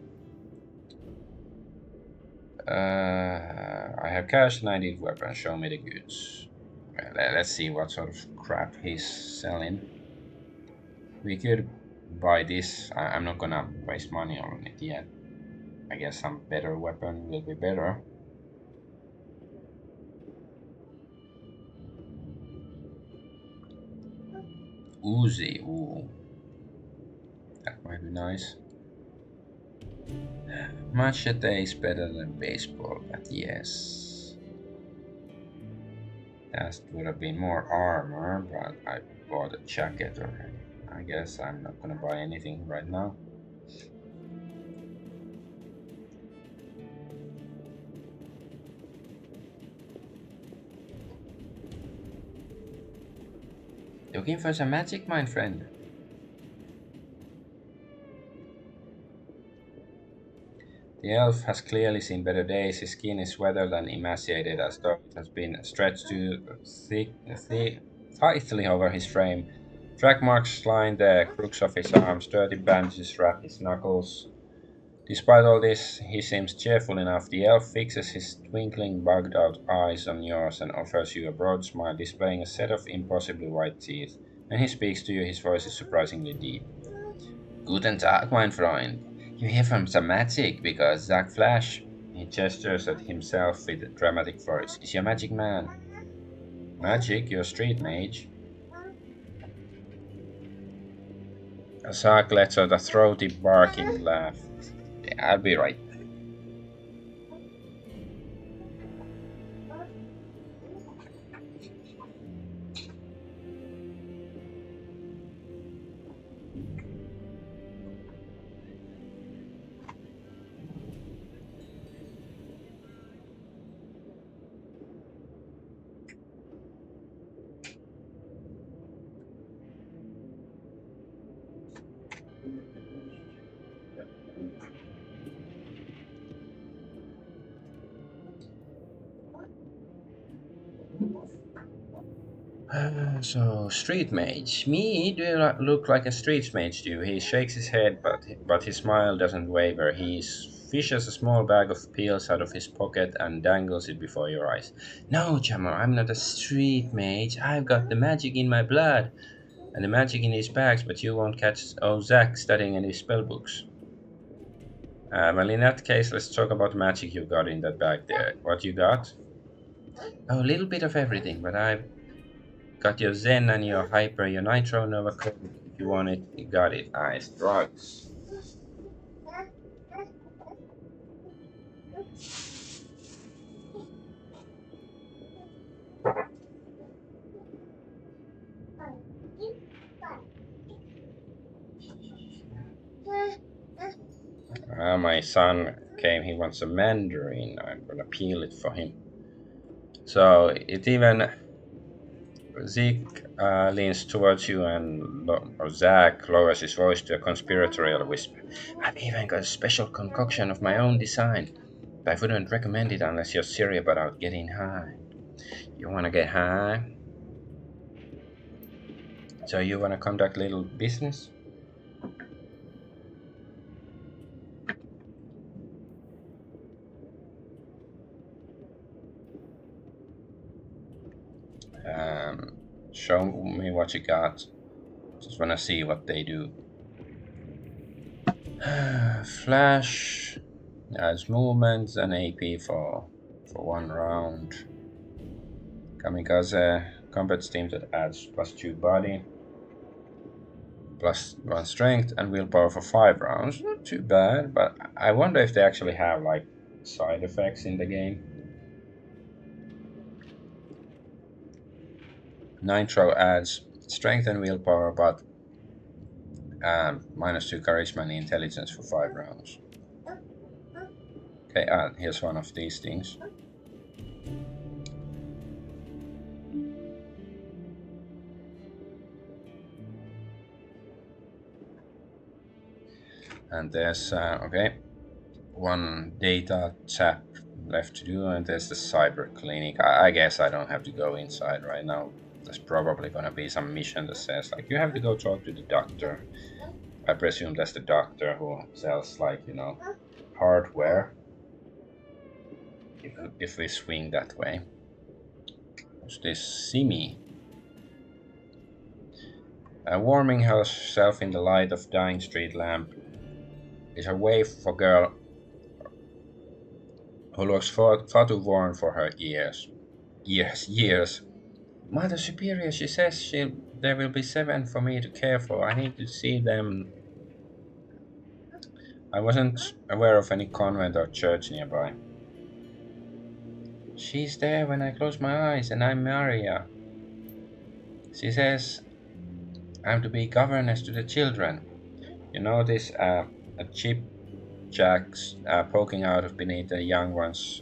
I have cash and I need weapons. Show me the goods. Well, let's see what sort of crap he's selling. We could buy this. I'm not gonna waste money on it yet. I guess some better weapon will be better. Uzi, ooh. That might be nice. Machete is better than baseball, but yes. That would have been more armor, but I bought a jacket already. I guess I'm not gonna buy anything right now. Looking for some magic, my friend? The elf has clearly seen better days. His skin is weathered and emaciated, as though it has been stretched too tightly over his frame. Track marks line the crooks of his arms, dirty bandages wrap his knuckles. Despite all this, he seems cheerful enough. The elf fixes his twinkling, bugged out eyes on yours and offers you a broad smile, displaying a set of impossibly white teeth. When he speaks to you, his voice is surprisingly deep. Guten Tag, mein Freund. You hear from some magic because Zack Flash. He gestures at himself with a dramatic voice. Is your magic man? Magic? Your street mage? Zack lets out a throaty, barking laugh. Yeah, I'll be right. So, street mage. Me? Do you look like a street mage, do you? He shakes his head, but his smile doesn't waver. He fishes a small bag of pills out of his pocket and dangles it before your eyes. No, Jammer, I'm not a street mage. I've got the magic in my blood and the magic in his bags, but you won't catch Zach studying any spell books. Well, in that case, let's talk about the magic you got in that bag there. What you got? Oh, a little bit of everything, but I've got your Zen and your Hyper, your Nitro Nova Coke. If you want it, you got it. Nice. Drugs. My son came, he wants a mandarin. I'm gonna peel it for him. So it even Zeke leans towards you and Zach lowers his voice to a conspiratorial whisper. I've even got a special concoction of my own design. But I wouldn't recommend it unless you're serious about getting high. You wanna get high? So you wanna conduct little business? Show me what you got. Just wanna see what they do. Flash adds movements and AP for one round. Kamikaze combat steam that adds +2 body, +1 strength, and willpower for 5 rounds. Not too bad, but I wonder if they actually have like side effects in the game. Nitro adds strength and willpower, but -2 charisma and intelligence for 5 rounds. Okay, here's one of these things. And there's, okay, one data tap left to do, and there's the cyber clinic. I guess I don't have to go inside right now. There's probably gonna be some mission that says, like, you have to go talk to the doctor. I presume that's the doctor who sells, like, you know, hardware. If we swing that way. What's this? Simi. Warming herself in the light of dying street lamp is a way for girl who looks far too worn for her years. Years. Mother Superior, she says there will be 7 for me to care for. I need to see them. I wasn't aware of any convent or church nearby. She's there when I close my eyes, and I'm Maria. She says I'm to be governess to the children. You notice a chip jacks poking out of beneath a young woman's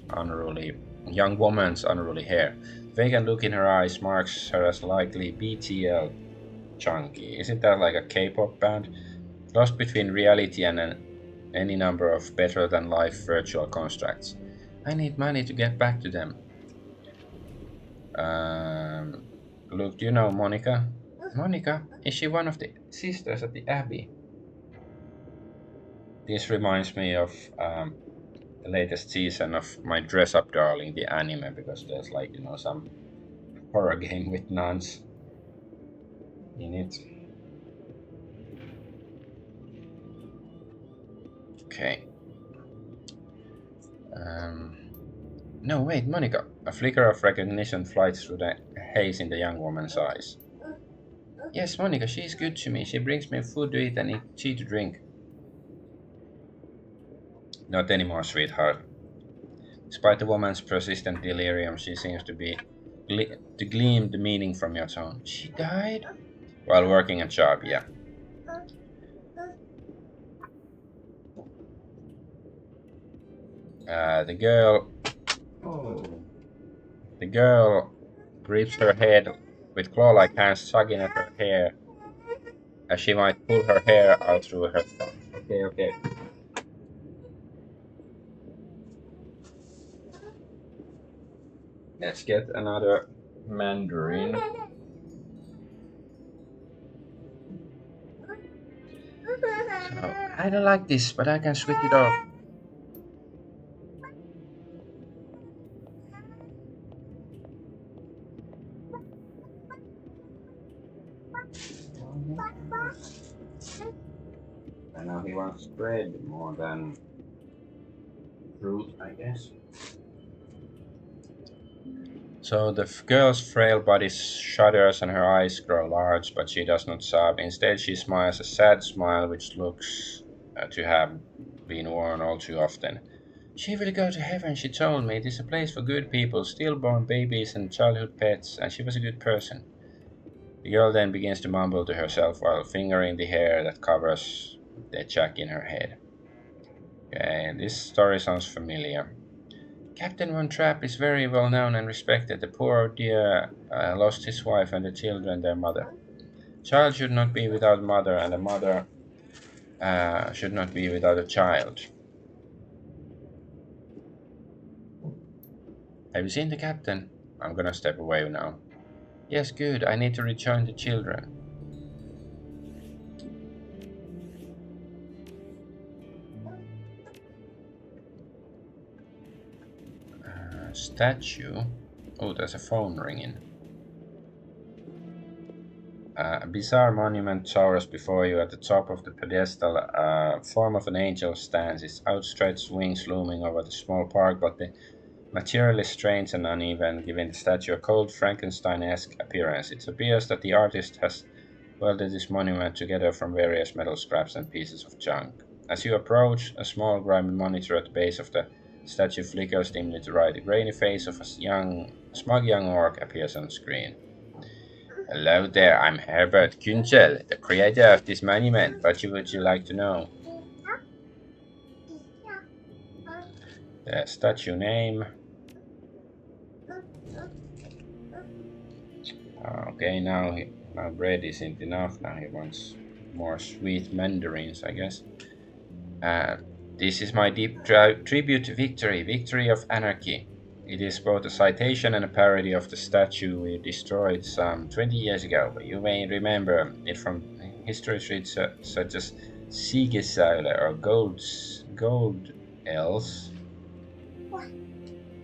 unruly hair. Vacant look in her eyes marks her as likely BTL chunky. Isn't that like a K-pop band? Lost between reality and any number of better-than-life virtual constructs. I need money to get back to them. Look, do you know Monica? Monica? Is she one of the sisters at the Abbey? This reminds me of the latest season of My Dress Up Darling, the anime, because there's, like, you know, some horror game with nuns in it. Okay. No, wait, Monica. A flicker of recognition flies through the haze in the young woman's eyes. Yes, Monica, she's good to me. She brings me food to eat and tea to drink. Not anymore, sweetheart. Despite the woman's persistent delirium, she seems to glean the meaning from your tone. She died? While working a job, yeah. The girl grips her head with claw-like hands tugging at her hair, as she might pull her hair out through her thumb. Okay. Let's get another mandarin. I don't like this, but I can switch it off. And now he wants bread more than fruit, I guess. So the girl's frail body shudders and her eyes grow large, but she does not sob. Instead, she smiles a sad smile which looks to have been worn all too often. She will go to heaven, she told me. It is a place for good people, stillborn babies and childhood pets, and she was a good person. The girl then begins to mumble to herself while fingering the hair that covers the jack in her head. Okay, this story sounds familiar. Captain Von Trapp is very well known and respected. The poor dear lost his wife and the children their mother. Child should not be without mother, and a mother should not be without a child. Have you seen the captain? I'm gonna step away now. Yes, good. I need to rejoin the children. Statue. Oh, there's a phone ringing. A bizarre monument towers before you. At the top of the pedestal, a form of an angel stands, its outstretched wings looming over the small park, but the material is strange and uneven, giving the statue a cold Frankenstein-esque appearance. It appears that the artist has welded this monument together from various metal scraps and pieces of junk. As you approach, a small grimy monitor at the base of the statue flickers dimly to right. The grainy face of a smug young orc appears on screen. Hello there, I'm Herbert Kunzel, the creator of this monument. What would you like to know? The statue name. Okay, now bread isn't enough. Now he wants more sweet mandarins, I guess. Uh, this is my deep tribute to Victory, Victory of Anarchy. It is both a citation and a parody of the statue we destroyed some 20 years ago. You may remember it from history treats such as Siegessäule or Gold Elves.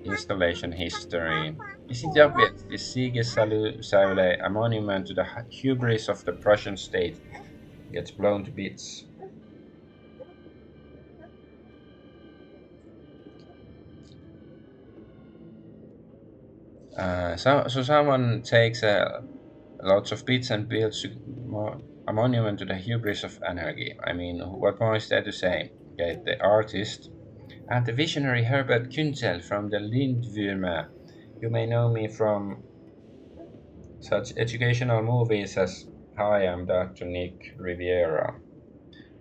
Installation history. Isn't it obvious? The Siegessäule, a monument to the hubris of the Prussian state, gets blown to bits. So someone takes lots of bits and builds a monument to the hubris of anarchy. I mean, what more is there to say? Okay, the artist and the visionary Herbert Kunzel from the Lindwürmer. You may know me from such educational movies as Hi, I'm Dr. Nick Riviera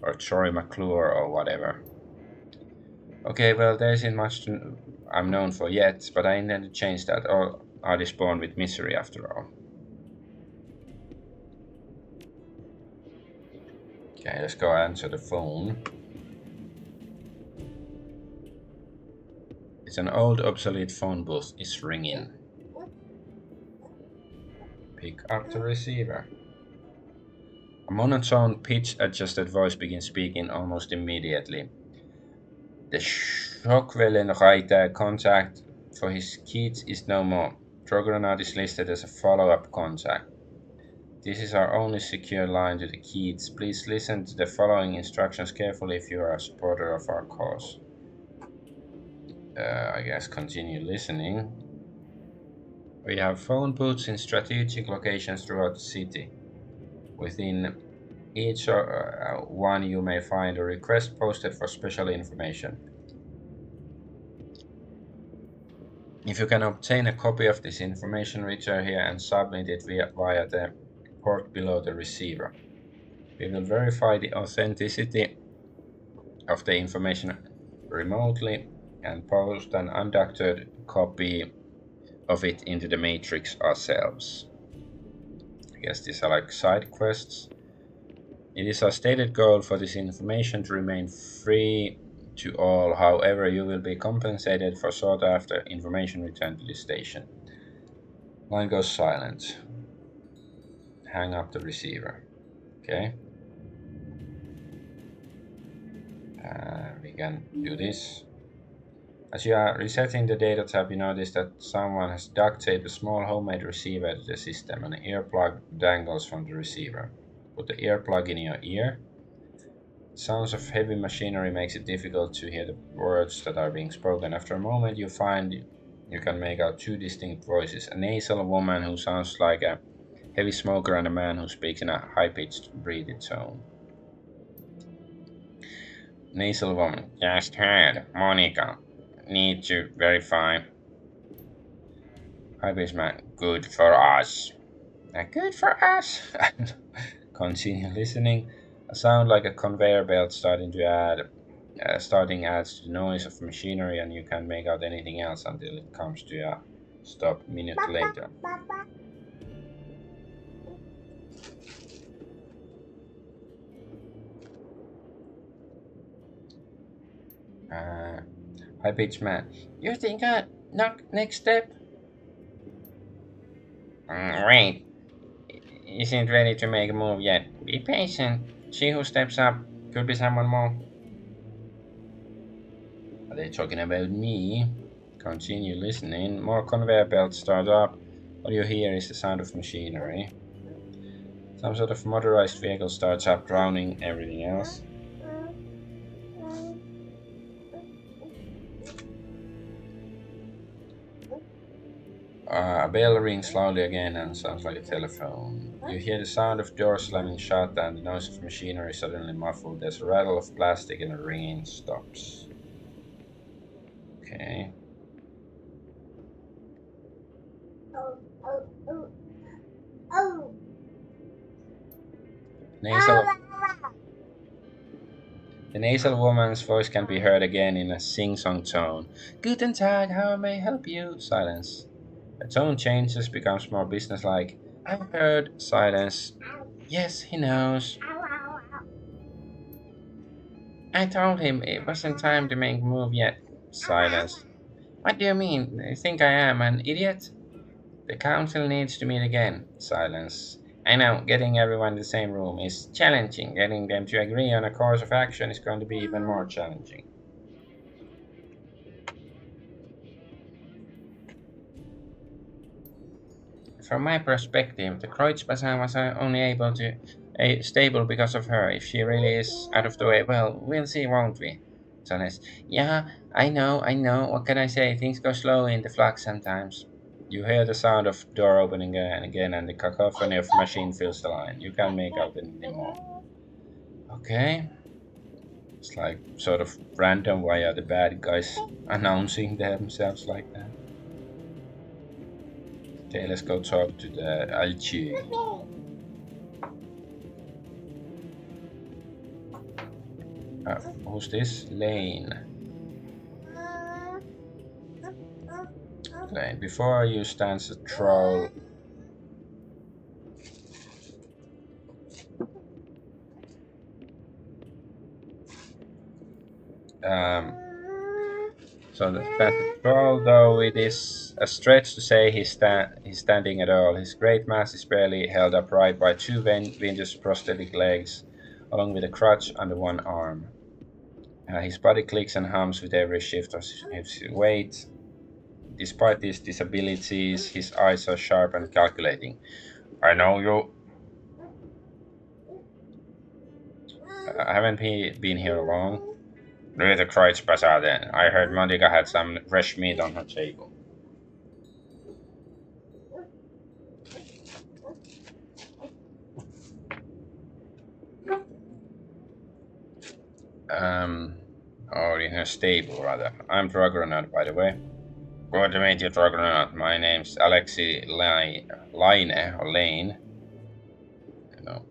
or Troy McClure or whatever. Okay, well, there isn't much I'm known for yet, but I intend to change that, or are they born with misery after all? Okay, let's go answer the phone. It's an old obsolete phone booth. It's ringing. Pick up the receiver. A monotone pitch adjusted voice begins speaking almost immediately. The Schockwellenreiter contact for his kids is no more. Argonaut is listed as a follow-up contact. This is our only secure line to the Keats. Please listen to the following instructions carefully if you are a supporter of our cause. I guess continue listening. We have phone booths in strategic locations throughout the city. Within each one you may find a request posted for special information. If you can obtain a copy of this information, return here and submit it via the port below the receiver. We will verify the authenticity of the information remotely and post an undoctored copy of it into the matrix ourselves. I guess these are like side quests. It is our stated goal for this information to remain free to all. However, you will be compensated for sought after information returned to the station. Line goes silent. Hang up the receiver. Okay. We can do this. As you are resetting the data tab, you notice that someone has duct taped a small homemade receiver to the system. An earplug dangles from the receiver. Put the earplug in your ear. Sounds of heavy machinery makes it difficult to hear the words that are being spoken. After a moment, you find you can make out two distinct voices: a nasal woman who sounds like a heavy smoker, and a man who speaks in a high-pitched, breathy tone. Nasal woman: just heard, Monica. Need to verify. High-pitched man: good for us. Good for us. Continue listening. A sound like a conveyor belt starting adds to the noise of machinery, and you can't make out anything else until it comes to a stop minute later. High pitched man. You think next step? Wait, isn't ready to make a move yet. Be patient. She who steps up could be someone more. Are they talking about me? Continue listening. More conveyor belts start up. All you hear is the sound of machinery. Some sort of motorized vehicle starts up, drowning everything else. A bell rings loudly again and sounds like a telephone. You hear the sound of doors slamming shut and the noise of machinery suddenly muffled. There's a rattle of plastic and a ringing stops. Okay. The nasal woman's voice can be heard again in a sing-song tone. Guten Tag, how may I help you? Silence. The tone changes, becomes more businesslike. I've heard. Silence. Yes, he knows. I told him it wasn't time to make a move yet. Silence. What do you mean? You think I am an idiot? The council needs to meet again. Silence. I know, getting everyone in the same room is challenging. Getting them to agree on a course of action is going to be even more challenging. From my perspective, the Kreuzbazar was only able to stable because of her. If she really is out of the way, well, we'll see, won't we? Silence. Yeah, I know. What can I say? Things go slow in the flux sometimes. You hear the sound of door opening again, and the cacophony of machine fills the line. You can't make out anything more. Okay. It's like sort of random. Why are the bad guys announcing themselves like that? Okay, let's go talk to the Alchi. Who's this? Lane. Lane. Before you stands a troll. So the troll, though it is a stretch to say he's standing at all. His great mass is barely held upright by two vintage prosthetic legs, along with a crutch under one arm. His body clicks and hums with every shift of his weight. Despite his disabilities, his eyes are sharp and calculating. I know you. Haven't been here long? Do the Kreutz Bazaar then. I heard Monica had some fresh meat on her table. Or in her stable, rather. I'm Argonaut, by the way. Good to meet you, Argonaut. My name's Alexi Lane. No.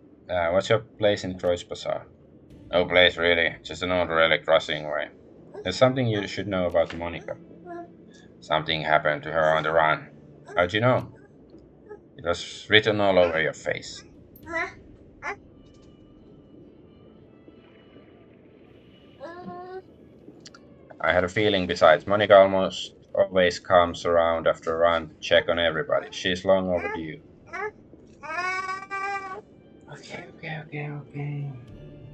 What's your place in Kreutz Bazaar? No place, really. Just an old relic rustling away. There's something you should know about Monica. Something happened to her on the run. How'd you know? It was written all over your face. I had a feeling besides. Monica almost always comes around after a run to check on everybody. She's long overdue. Okay.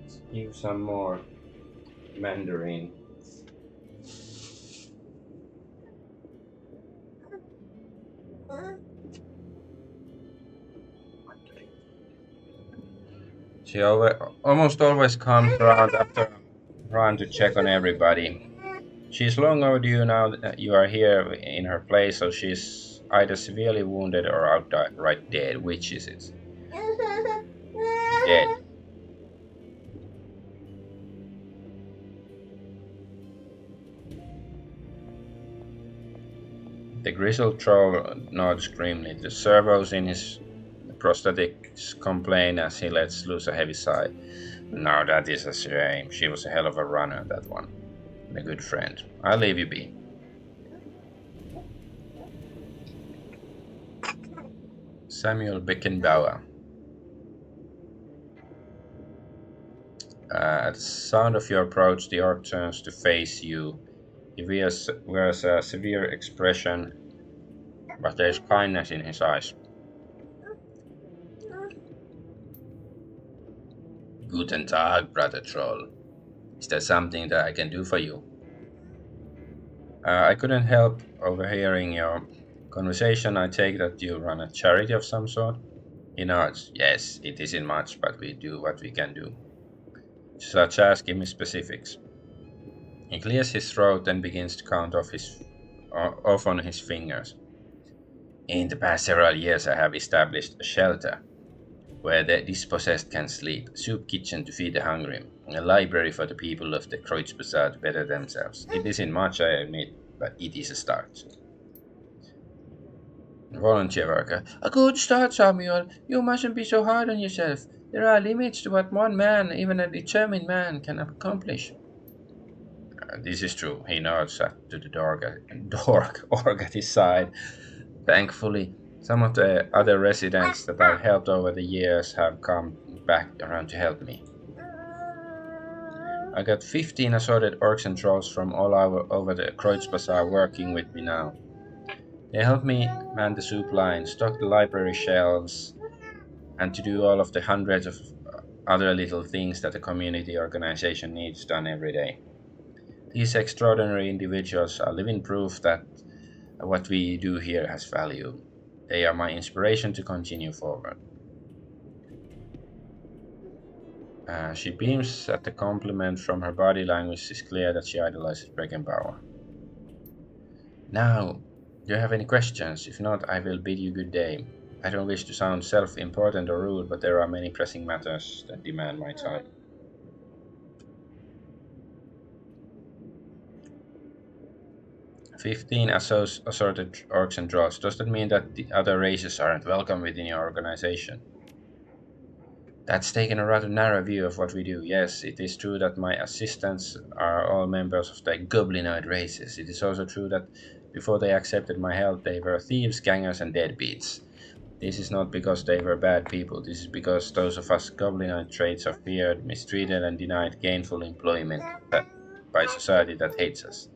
Let's give some more Mandarin. She almost always comes around after run to check on everybody. She's long overdue now that you are here in her place, so she's either severely wounded or outright dead. Which is it? Dead. The grizzled troll nods grimly. The servos in his prosthetics complain as he lets loose a heavy sigh. Now that is a shame. She was a hell of a runner, that one. And a good friend. I'll leave you be. Samuel Beckenbauer. At the sound of your approach, the orc turns to face you. He wears a severe expression, but there is kindness in his eyes. Guten Tag, brother troll. Is there something that I can do for you? I couldn't help overhearing your conversation. I take that you run a charity of some sort. He nods. Yes, it isn't much, but we do what we can do. Such as, give me specifics. He clears his throat and begins to count off on his fingers. In the past several years, I have established a shelter where the dispossessed can sleep, soup kitchen to feed the hungry, a library for the people of the Kreuzbazar to better themselves. It isn't much, I admit, but it is a start. Volunteer worker. A good start, Samuel. You mustn't be so hard on yourself. There are limits to what one man, even a determined man, can accomplish. This is true. He nods to the orc at his side. Thankfully, some of the other residents that I've helped over the years have come back around to help me. I got 15 assorted orcs and trolls from all over the Kreuzbazar working with me now. They help me man the soup line, stock the library shelves, and to do all of the hundreds of other little things that a community organization needs done every day. These extraordinary individuals are living proof that what we do here has value. They are my inspiration to continue forward. She beams at the compliment. From her body language. It's clear that she idolizes Beckenbauer. Now, do you have any questions? If not, I will bid you good day. I don't wish to sound self-important or rude, but there are many pressing matters that demand my time. 15 assorted orcs and trolls. Does that mean that the other races aren't welcome within your organization? That's taken a rather narrow view of what we do. Yes, it is true that my assistants are all members of the goblinoid races. It is also true that before they accepted my help, they were thieves, gangers, and deadbeats. This is not because they were bad people. This is because those of us goblinoid traits are feared, mistreated, and denied gainful employment by society that hates us.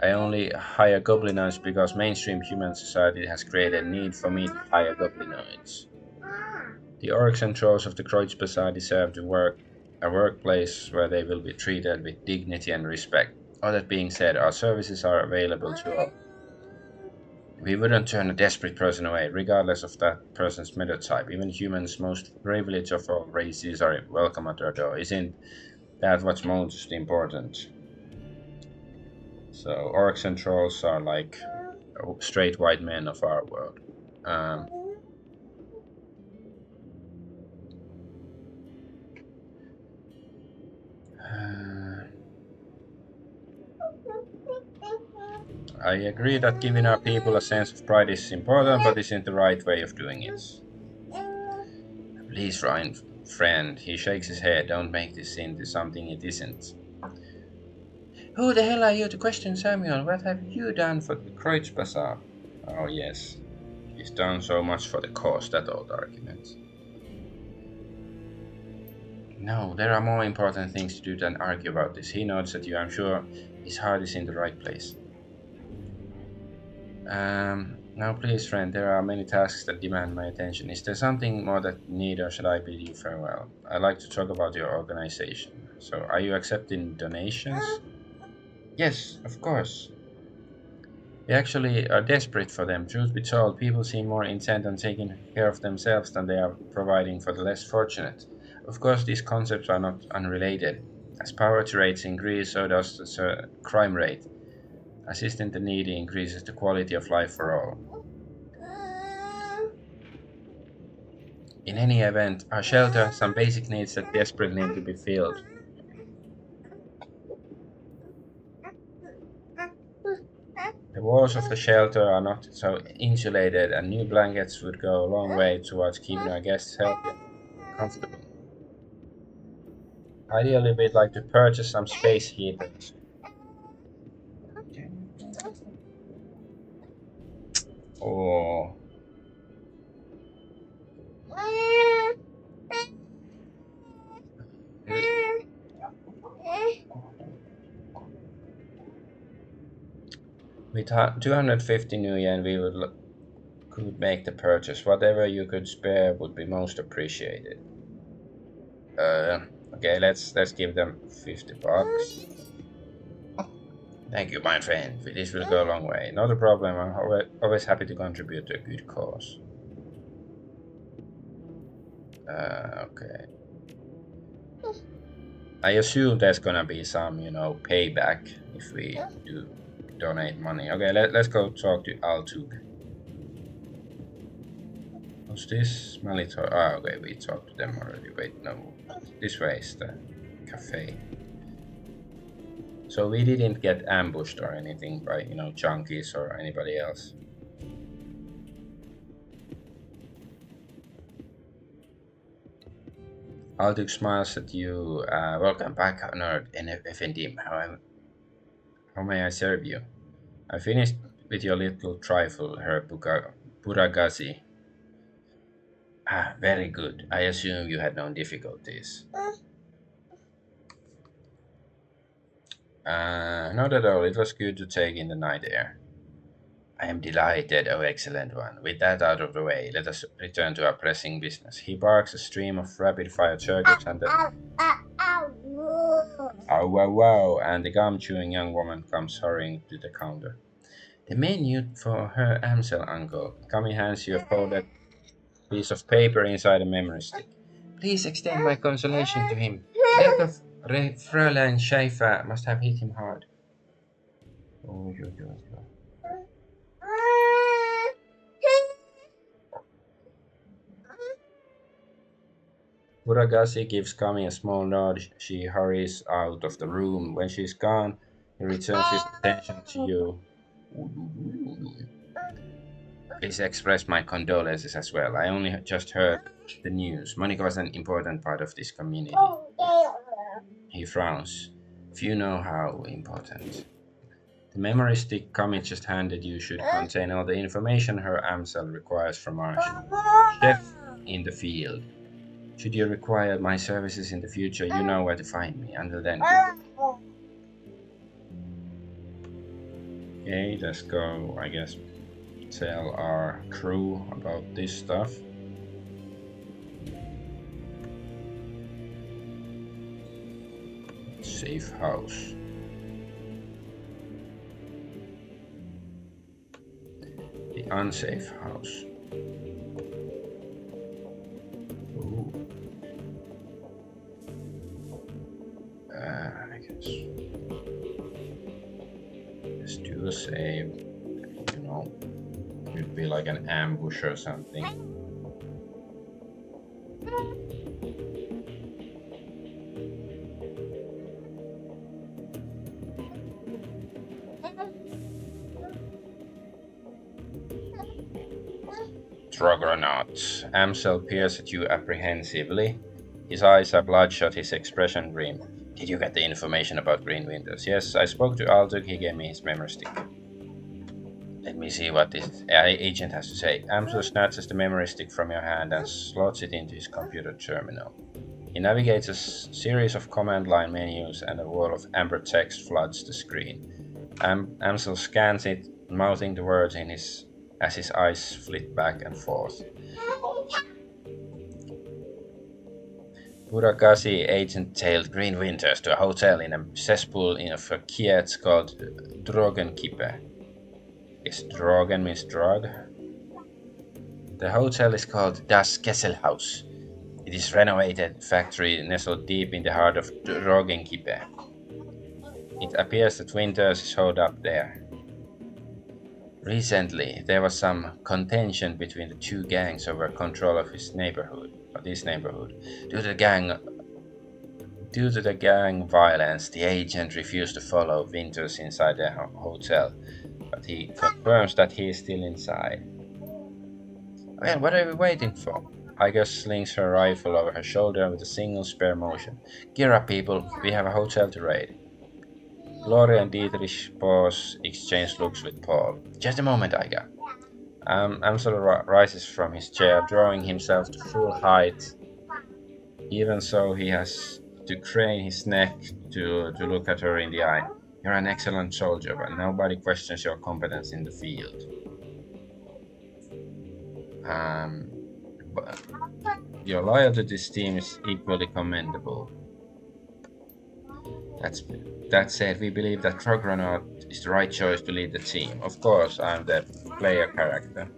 I only hire goblinoids because mainstream human society has created a need for me to hire goblinoids. The orcs and trolls of the Kreuzbazar deserve a workplace where they will be treated with dignity and respect. All that being said, our services are available to all. We wouldn't turn a desperate person away, regardless of that person's metatype. Even humans, most privileged of all races, are welcome at our door. Isn't that what's most important? So, orcs and trolls are like straight white men of our world. Um, I agree that giving our people a sense of pride is important, but isn't the right way of doing it. Please, Ryan, friend, he shakes his head. Don't make this into something it isn't. Who the hell are you to question Samuel? What have you done for the Kreuzbazar? Oh, yes. He's done so much for the cause, that old argument. No, there are more important things to do than argue about this. He nods at you. I'm sure his heart is in the right place. Now please, friend, there are many tasks that demand my attention. Is there something more that you need, or should I bid you farewell? I'd like to talk about your organization. So, are you accepting donations? Yes, of course. We actually are desperate for them. Truth be told, people seem more intent on taking care of themselves than they are providing for the less fortunate. Of course, these concepts are not unrelated. As poverty rates increase, so does the crime rate. Assisting the needy increases the quality of life for all. In any event, our shelter has some basic needs that desperately need to be filled. The walls of the shelter are not so insulated, and new blankets would go a long way towards keeping our guests healthy and comfortable. Ideally, we'd like to purchase some space heaters. Or with 250 new yen, we could make the purchase. Whatever you could spare would be most appreciated. Uh, okay, let's give them 50 bucks. Thank you, my friend. This will go a long way. Not a problem. I'm always happy to contribute to a good cause. Okay. I assume there's gonna be some, payback if we do donate money. Okay, let's go talk to Altug. What's this? Malitor. Ah, okay, we talked to them already. Wait, no. This way is the cafe. So we didn't get ambushed or anything by, junkies or anybody else. Altug smiles at you. Welcome back, honored Efendim. How may I serve you? I finished with your little trifle, her buragazi. Ah, very good. I assume you had no difficulties. Not at all. It was good to take in the night air. I am delighted, oh excellent one. With that out of the way, let us return to our pressing business. He barks a stream of rapid-fire circuits and the ow wow wow, and the gum-chewing young woman comes hurrying to the counter. The menu for her Amsel, uncle. Kami hands you a folded piece of paper inside a memory stick. Please extend my consolation to him. Death of Fräulein Schaefer must have hit him hard. Oh, Uragasi gives Kami a small nod. She hurries out of the room. When she's gone, he returns his attention to you. Please express my condolences as well. I only just heard the news. Monica was an important part of this community. He frowns. Few know how important. The memory stick Kami just handed you should contain all the information her Amsel requires from our chef in the field. Should you require my services in the future, you know where to find me. Until then, okay, let's go, I guess, tell our crew about this stuff. Safe house. The unsafe house. Ooh. I guess. Let's do a save. Could be like an ambush or something. Argonaut. Amsel peers at you apprehensively. His eyes are bloodshot, his expression grim. Did you get the information about Green Windows? Yes, I spoke to Altug, he gave me his memory stick. Let me see what this agent has to say. Amsel snatches the memory stick from your hand and slots it into his computer terminal. He navigates a series of command line menus and a wall of amber text floods the screen. Amsel scans it, mouthing the words as his eyes flit back and forth. Murakami agent-tailed Green Winters to a hotel in a cesspool of a kietz called Drogenkippe. Is Drogen means drug? The hotel is called Das Kesselhaus. It is a renovated factory nestled deep in the heart of Drogenkippe. It appears that Winters is holed up there. Recently, there was some contention between the two gangs over control of this neighborhood. Due to the gang violence, the agent refused to follow Winters inside the hotel, but he confirms that he is still inside. Well, what are we waiting for? Iga slings her rifle over her shoulder with a single spare motion. Gear up, people, we have a hotel to raid. Gloria and Dietrich pause, exchange looks with Paul. Just a moment, Iga. Amsel rises from his chair, drawing himself to full height. Even so, he has to crane his neck to look at her in the eye. You're an excellent soldier, but nobody questions your competence in the field. But your loyalty to this team is equally commendable. That said, we believe that Argonaut is the right choice to lead the team. Of course, I'm the player character.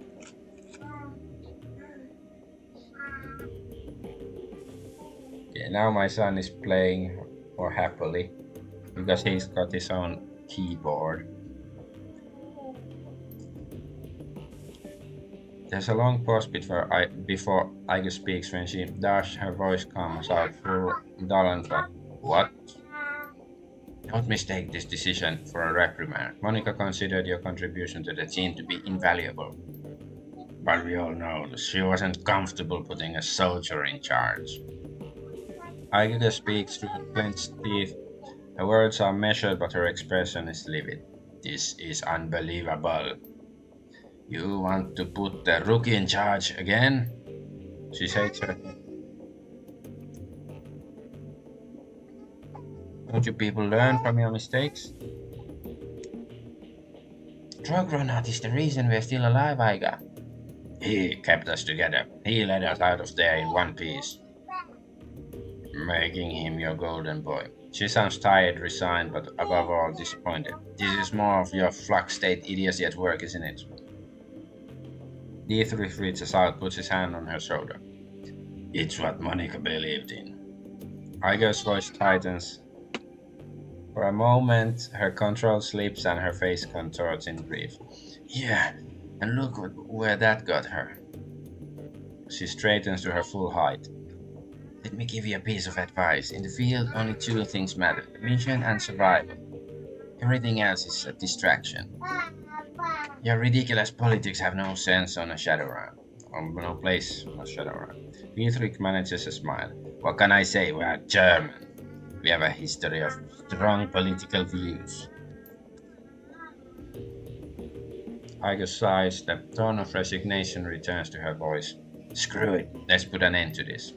Yeah, now my son is playing more happily because he's got his own keyboard. There's a long pause before Iga speaks. When she does, her voice comes out full dull and flat. What? Don't mistake this decision for a reprimand. Monica considered your contribution to the team to be invaluable. But we all know that she wasn't comfortable putting a soldier in charge. Iga speaks through clenched teeth. Her words are measured, but her expression is livid. This is unbelievable. You want to put the rookie in charge again? She shakes her head. Don't you people learn from your mistakes? Argonaut is the reason we're still alive, Iga. He kept us together. He led us out of there in one piece. Making him your golden boy. She sounds tired, resigned, but above all disappointed. This is more of your flux state idiocy at work, isn't it? Dietrich reaches out, puts his hand on her shoulder. It's what Monica believed in. Iga's voice tightens. For a moment, her control slips and her face contorts in grief. Yeah, and look where that got her. She straightens to her full height. Let me give you a piece of advice. In the field, only two things matter: mission and survival. Everything else is a distraction. Your ridiculous politics have no sense on a Shadowrun. No place on a Shadowrun. Dietrich manages a smile. What can I say? We are German. We have a history of strong political views. Iga sighs. The tone of resignation returns to her voice. Screw it. Let's put an end to this.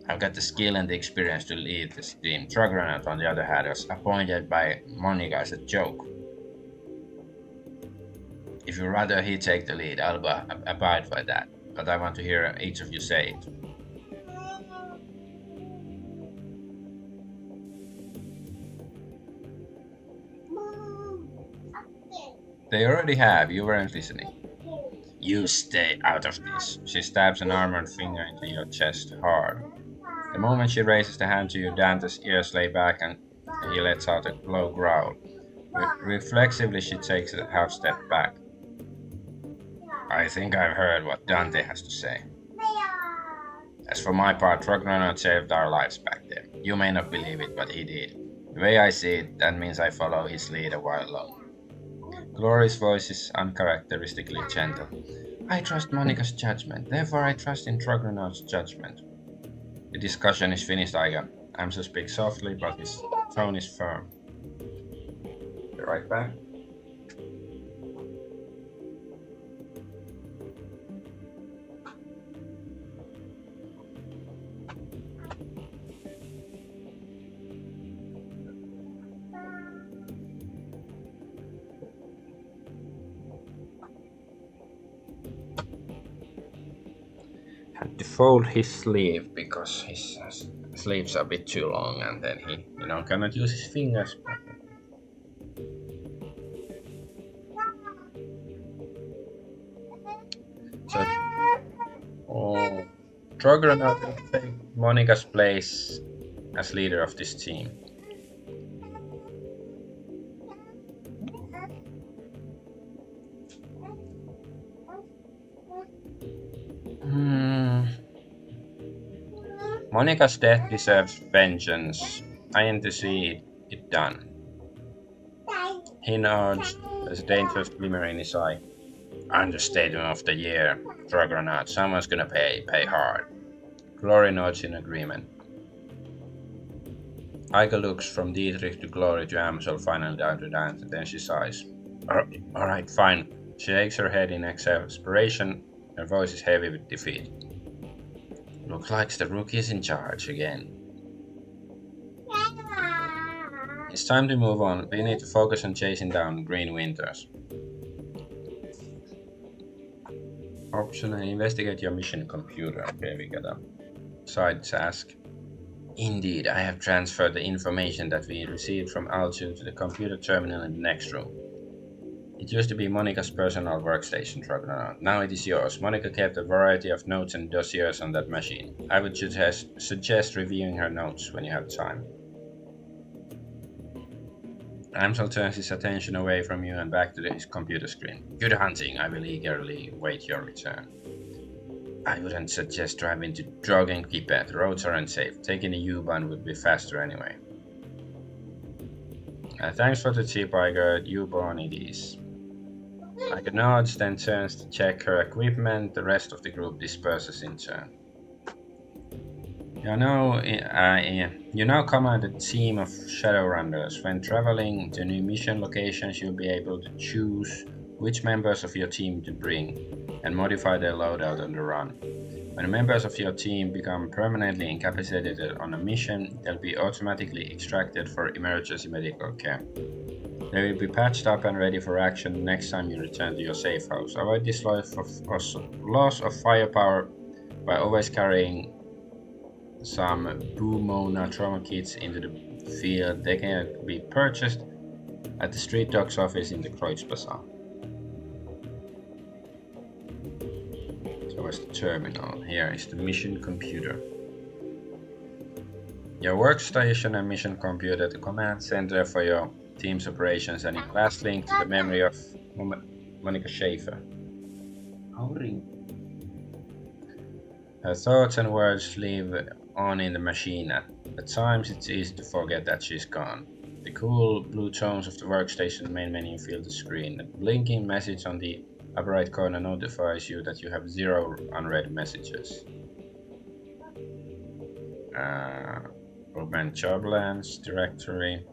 I've got the skill and the experience to lead this team. Argonaut, on the other hand, was appointed by Monica as a joke. If you'd rather he take the lead, I'll abide by that. But I want to hear each of you say it. They already have, you weren't listening. You stay out of this. She stabs an armored finger into your chest hard. The moment she raises the hand to you, Dante's ears lay back and he lets out a low growl. Reflexively, she takes a half step back. I think I've heard what Dante has to say. As for my part, Argonaut saved our lives back there. You may not believe it, but he did. The way I see it, that means I follow his lead a while longer. Glory's voice is uncharacteristically gentle. I trust Monica's judgment, therefore I trust in Argonaut's judgment. The discussion is finished, Iga. Amsa speaks softly, but his tone is firm. Be right back. Had to fold his sleeve because his sleeps a bit too long, and then he, cannot use his fingers. So, oh, Drogonaut will take Monica's place as leader of this team. Hmm. Monica's death deserves vengeance. I aim to see it done. He nods. There's a dangerous glimmer in his eye. Understatement of the year, Dragonaut. Someone's gonna pay hard. Glory nods in agreement. Aika looks from Dietrich to Glory to Amsel, finally down to Dante, and then she sighs. Alright, fine. She shakes her head in exasperation. Her voice is heavy with defeat. Looks like the rookie is in charge again. It's time to move on. We need to focus on chasing down Green Winters. Option A, investigate your mission computer. Okay, we got a side task. Indeed, I have transferred the information that we received from Al2 to the computer terminal in the next room. It used to be Monica's personal workstation, Dragonaut. Now it is yours. Monica kept a variety of notes and dossiers on that machine. I would suggest reviewing her notes when you have time. Amsel turns his attention away from you and back to his computer screen. Good hunting. I will eagerly wait your return. I wouldn't suggest driving to Dragonkeeper. The roads aren't safe. Taking a U-Bahn would be faster anyway. Thanks for the tip, Iger. U-Bahn it is. Iger nods, then turns to check her equipment. The rest of the group disperses in turn. You now command a team of Shadowrunners. When traveling to new mission locations, you'll be able to choose which members of your team to bring and modify their loadout on the run. When members of your team become permanently incapacitated on a mission, they'll be automatically extracted for emergency medical care. They will be patched up and ready for action next time you return to your safe house. Avoid this loss of firepower by always carrying some Boomona trauma kits into the field. They can be purchased at the street doc's office in the Kreuz Bazaar. So where's the terminal? Here is the mission computer. Your workstation and mission computer, the command center for your team's operations, and a last link to the memory of Monica Schaefer. Her thoughts and words live on in the machine. At times it's easy to forget that she's gone. The cool blue tones of the workstation main menu fill the screen. A blinking message on the upper right corner notifies you that you have 0 unread messages. Open Joblands directory.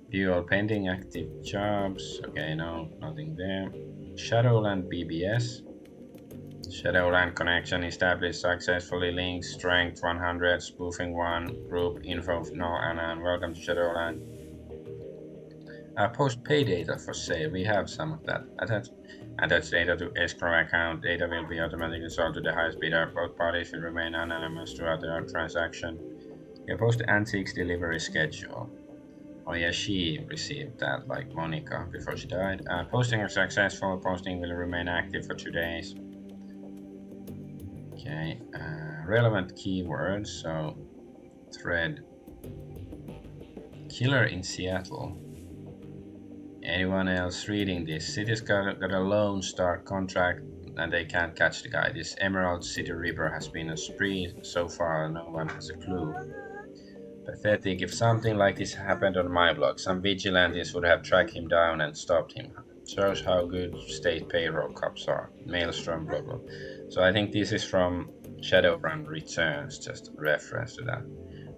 View all pending active jobs. Okay, no, nothing there. Shadowland BBS. Shadowland connection established successfully. Links, strength 100, spoofing 1, group info no, and welcome to Shadowland. Post pay data for sale. We have some of that. Attach data to escrow account. Data will be automatically sold to the highest bidder. Both parties will remain anonymous throughout the transaction. You post the antiques delivery schedule. Oh yeah, she received that like Monica before she died. Posting is successful. Posting will remain active for 2 days. Okay, relevant keywords. So, thread. Killer in Seattle. Anyone else reading this? City's got a Lone Star contract and they can't catch the guy. This Emerald City Reaper has been a spree so far, no one has a clue. Pathetic. If something like this happened on my block, some vigilantes would have tracked him down and stopped him. Shows how good state payroll cops are. Maelstrom, blah blah. So I think this is from Shadowrun Returns, just a reference to that.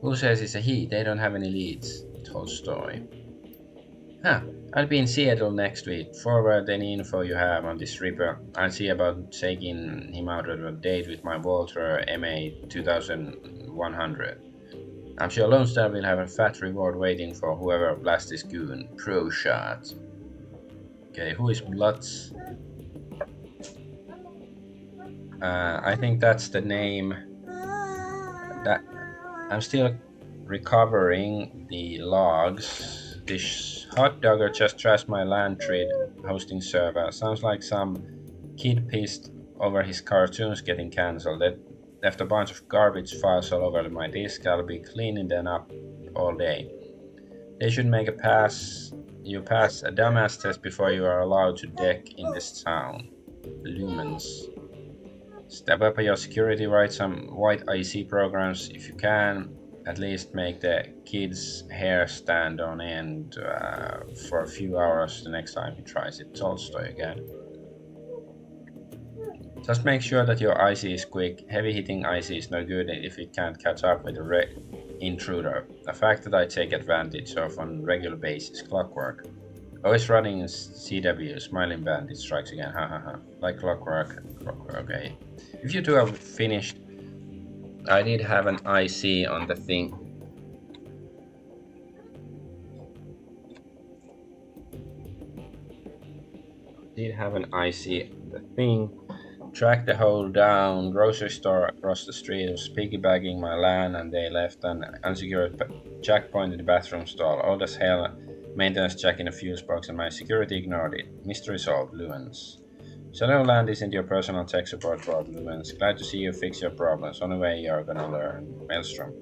Who says it's a he? They don't have any leads. Tolstoy. Huh. I'll be in Seattle next week. Forward any info you have on this Reaper. I'll see about taking him out on a date with my Walter MA 2100. I'm sure Lone Star will have a fat reward waiting for whoever blasts this goon. Pro shot. Okay, who is Blutz? I think that's the name That I'm still recovering the logs. This hot dogger just trashed my land tree hosting server. Sounds like some kid pissed over his cartoons getting cancelled. They left a bunch of garbage files all over my disk. I'll be cleaning them up all day. They should make a pass. You pass a dumbass test before you are allowed to deck in this town. Lumens. Step up your security, write some white IC programs if you can. At least make the kid's hair stand on end for a few hours the next time he tries it. Tolstoy again. Just make sure that your IC is quick. Heavy hitting IC is no good if it can't catch up with the intruder. A fact that I take advantage of on regular basis. Clockwork. Always running CW, smiling bandit strikes again, hahaha. Like clockwork, okay. If you two have finished, I did have an IC on the thing. Tracked the hole down, grocery store across the street was piggybacking my LAN and they left an unsecured checkpoint in the bathroom stall. Old as hell, maintenance check in a fuse box and my security ignored it. Mystery solved, Luens. Shadowland isn't your personal tech support bot, Luens. Glad to see you fix your problems. Only way you're gonna learn. Maelstrom.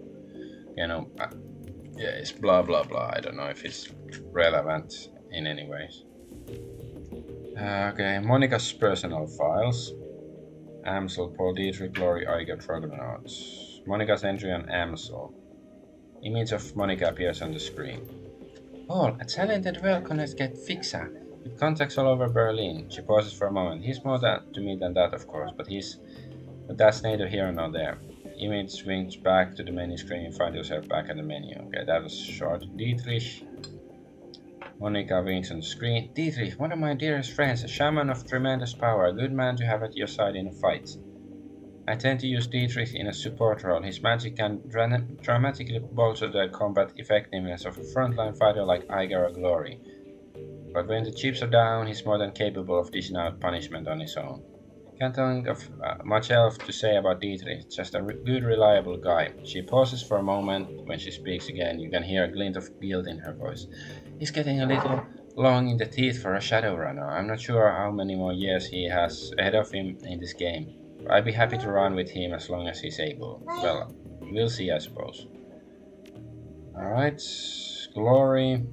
You know, yeah, it's blah blah blah. I don't know if it's relevant in any ways. Okay, Monica's personal files. Amsel, Paul Dietrich, Glory, Iger, Argonaut. Monica's entry on Amsel. Image of Monica appears on the screen. Paul, a talented, well-connected fixer with contacts all over Berlin. She pauses for a moment. He's more to me than that, of course, but that's neither here nor there. Image swings back to the menu screen. You find yourself back at the menu. Okay, that was short. Dietrich. Monica winks on the screen. Dietrich, one of my dearest friends, a shaman of tremendous power, a good man to have at your side in a fight. I tend to use Dietrich in a support role. His magic can dramatically bolster the combat effectiveness of a frontline fighter like Iger or Glory. But when the chips are down, he's more than capable of dishing out punishment on his own. Can't think of much else to say about Dietrich, just a good, reliable guy. She pauses for a moment. When she speaks again, you can hear a glint of guilt in her voice. He's getting a little long in the teeth for a Shadowrunner. I'm not sure how many more years he has ahead of him in this game. I'd be happy to run with him as long as he's able. Well, we'll see, I suppose. Alright, Glory.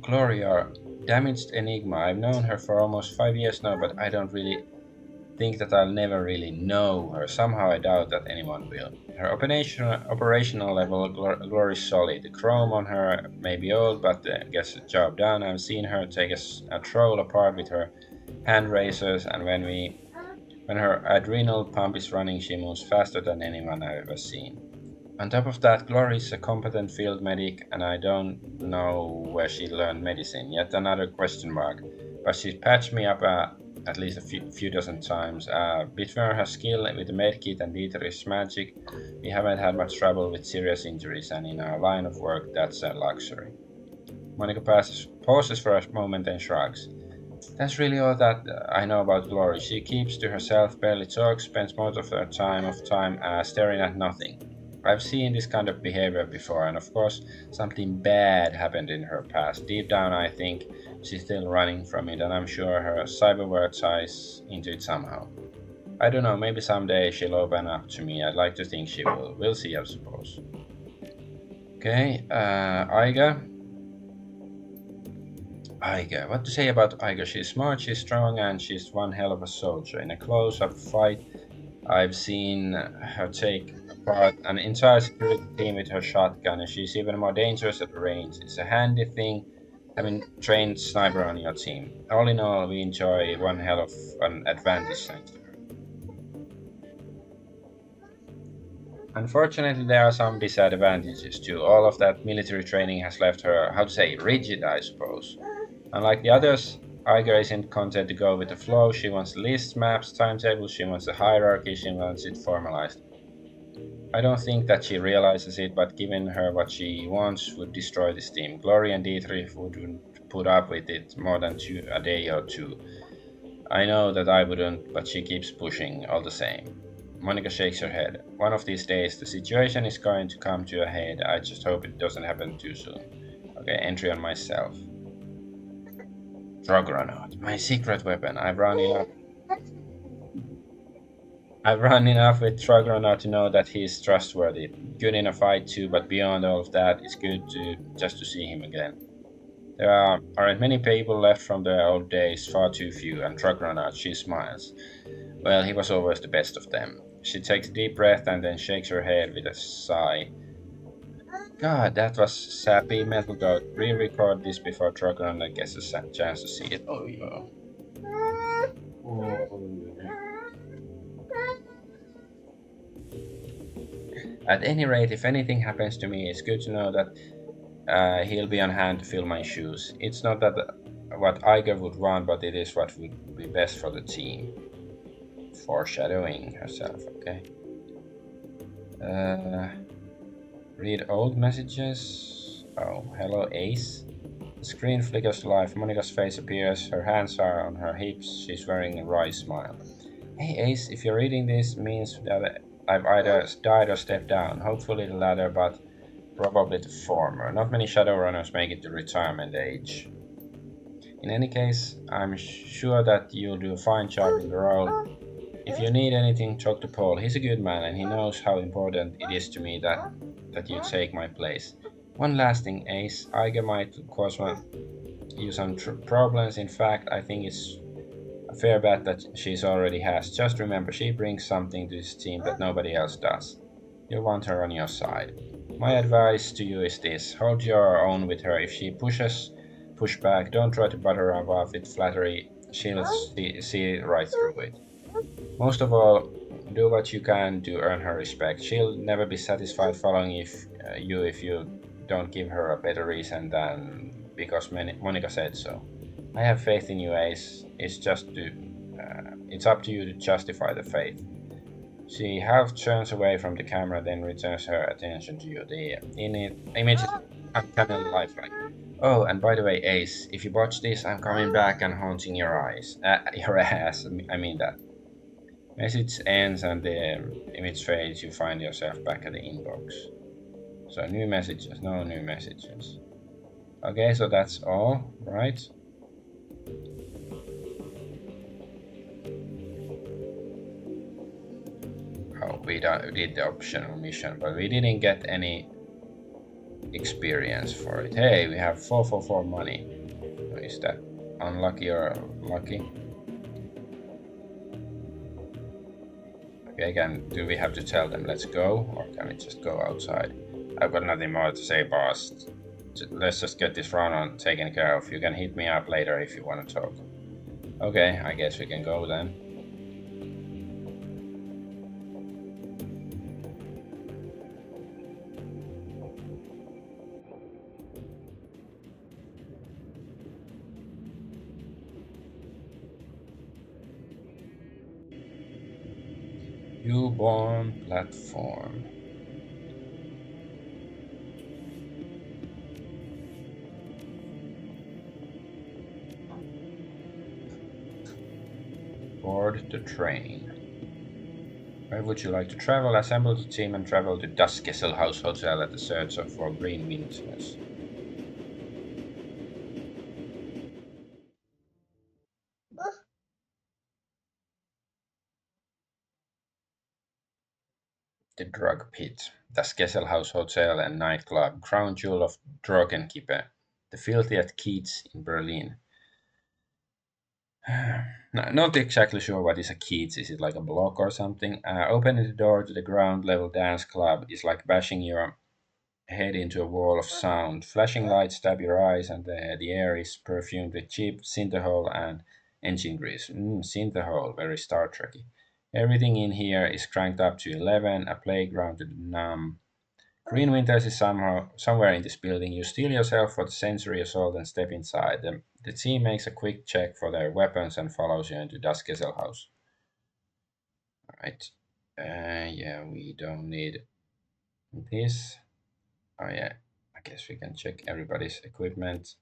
Gloria, damaged Enigma. I've known her for almost 5 years now, but I don't really think that I'll never really know her. Somehow I doubt that anyone will. Her operational level, Glory's solid. The chrome on her may be old, but gets the job done. I've seen her take a troll apart with her hand racers, and when her adrenal pump is running, she moves faster than anyone I've ever seen. On top of that, Glory is a competent field medic, and I don't know where she learned medicine. Yet another question mark. But she's patched me up at least a few dozen times. Between her skill with the medkit and Dietrich's magic, we haven't had much trouble with serious injuries, and in our line of work, that's a luxury. Monica pauses for a moment and shrugs. That's really all that I know about Glory. She keeps to herself, barely talks, spends most of her time staring at nothing. I've seen this kind of behavior before, and of course, something bad happened in her past. Deep down, I think she's still running from it, and I'm sure her cyberware ties into it somehow. I don't know, maybe someday she'll open up to me. I'd like to think she will. We'll see, I suppose. Okay, Aiga. Aiga. What to say about Aiga? She's smart, she's strong, and she's one hell of a soldier. In a close-up fight, I've seen her take apart an entire security team with her shotgun, and she's even more dangerous at range. It's a handy thing having trained sniper on your team. All in all, we enjoy one hell of an advantage thanks to her. Unfortunately, there are some disadvantages too. All of that military training has left her, how to say, rigid, I suppose. Unlike the others, Iger isn't content to go with the flow. She wants lists, maps, timetables, she wants a hierarchy, she wants it formalized. I don't think that she realizes it, but giving her what she wants would destroy this team. Glory and Dietrich wouldn't put up with it more than a day or two. I know that I wouldn't, but she keeps pushing all the same. Monica shakes her head. One of these days, the situation is going to come to a head. I just hope it doesn't happen too soon. Okay, entry on myself. Argonaut, my secret weapon. I've run enough with Argonaut to know that he's trustworthy. Good in a fight too, but beyond all of that, it's good to just to see him again. Aren't many people left from the old days, far too few, and Argonaut, she smiles. Well, he was always the best of them. She takes a deep breath and then shakes her head with a sigh. God, that was sappy. Metal Goat. Re-record this before Argonaut gets a chance to see it. Oh, yeah. At any rate, if anything happens to me, it's good to know that he'll be on hand to fill my shoes. It's not that what Iger would want, but it is what would be best for the team. Foreshadowing herself, okay. Read old messages. Oh, hello, Ace. The screen flickers to life. Monica's face appears. Her hands are on her hips. She's wearing a wry smile. Hey, Ace, if you're reading this, means that I've either died or stepped down. Hopefully the latter, but probably the former. Not many Shadowrunners make it to retirement age. In any case, I'm sure that you'll do a fine job in the role. If you need anything, talk to Paul. He's a good man and he knows how important it is to me that you take my place. One last thing, Ace. Iger might cause you some problems. In fact, I think it's a fair bet that she's already has. Just remember, she brings something to this team that nobody else does. You'll want her on your side. My advice to you is this: hold your own with her. If she push back. Don't try to butter her up with flattery. She'll see right through it. Most of all, do what you can to earn her respect. She'll never be satisfied following you if you don't give her a better reason than because Monica said so. I have faith in you, Ace. It's up to you to justify the faith. She half turns away from the camera, then returns her attention to you. The image is uncanny lifelike. Oh, and by the way, Ace, if you watch this, I'm coming back and haunting your eyes. Your ass. I mean that. Message ends and the image fades. You find yourself back at the inbox. So new messages, no new messages. Okay, so that's all, right? Oh, we did the optional mission, but we didn't get any experience for it. Hey, we have 444 money. Is that unlucky or lucky? Okay, again, do we have to tell them let's go, or can we just go outside? I've got nothing more to say, boss. Let's just get this round on taken care of. You can hit me up later if you want to talk. Okay, I guess we can go then. Newborn platform. Board the train. Where would you like to travel? Assemble the team and travel to Duskessel House Hotel at the search for green winters. The Drug Pit. Duskessel House Hotel and Nightclub. Crown jewel of Drogenkippe. The filthiest Keats in Berlin. Not exactly sure what is a Keats. Is it like a block or something? Opening the door to the ground level dance club is like bashing your head into a wall of sound. Flashing lights stab your eyes, and the air is perfumed with cheap synthahol and engine grease. Synthahol, very Star Trekky. Everything in here is cranked up to 11, a playground to the numb. Green Winters is somewhere in this building. You steel yourself for the sensory assault and step inside. The team makes a quick check for their weapons and follows you into Duskessel House. Alright. Yeah, we don't need this. Oh yeah, I guess we can check everybody's equipment.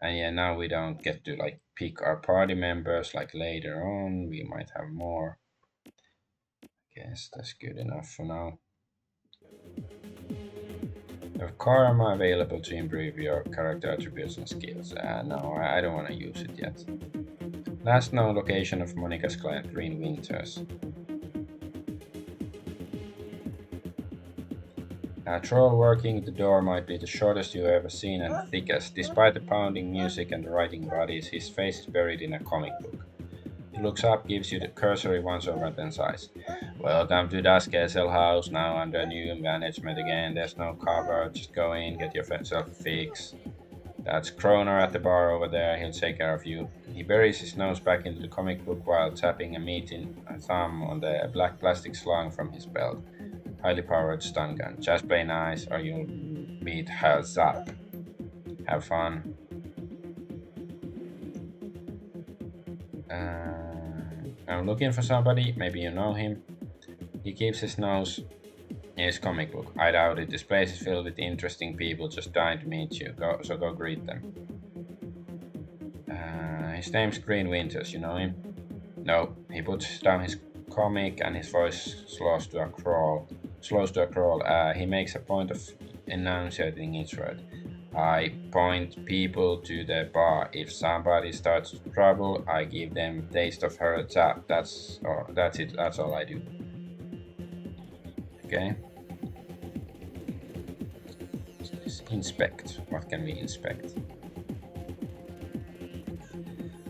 And yeah, now we don't get to like pick our party members like later on. We might have more. Guess that's good enough for now. Have karma available to improve your character attributes and skills. No, I don't want to use it yet. Last known location of Monica's client, Green Winters. A troll working the door might be the shortest you've ever seen and thickest. Despite the pounding music and the writing bodies, his face is buried in a comic book. He looks up, gives you the cursory once-over, and then sighs. Welcome to Das Castle House, now under new management again. There's no cover, just go in, get yourself a fix. That's Kroner at the bar over there, he'll take care of you. He buries his nose back into the comic book while tapping a meeting thumb on the black plastic slung from his belt. Highly powered stun gun. Just play nice or you'll meet hells up. Have fun. I'm looking for somebody, maybe you know him. He keeps his nose in his comic book. I doubt it. This place is filled with interesting people just dying to meet you. So go greet them. His name's Green Winters, you know him? No, he puts down his comic and his voice slows to a crawl. He makes a point of enunciating each word. I point people to the bar. If somebody starts trouble, I give them taste of her tap. That's it. That's all I do. Okay. Inspect. What can we inspect?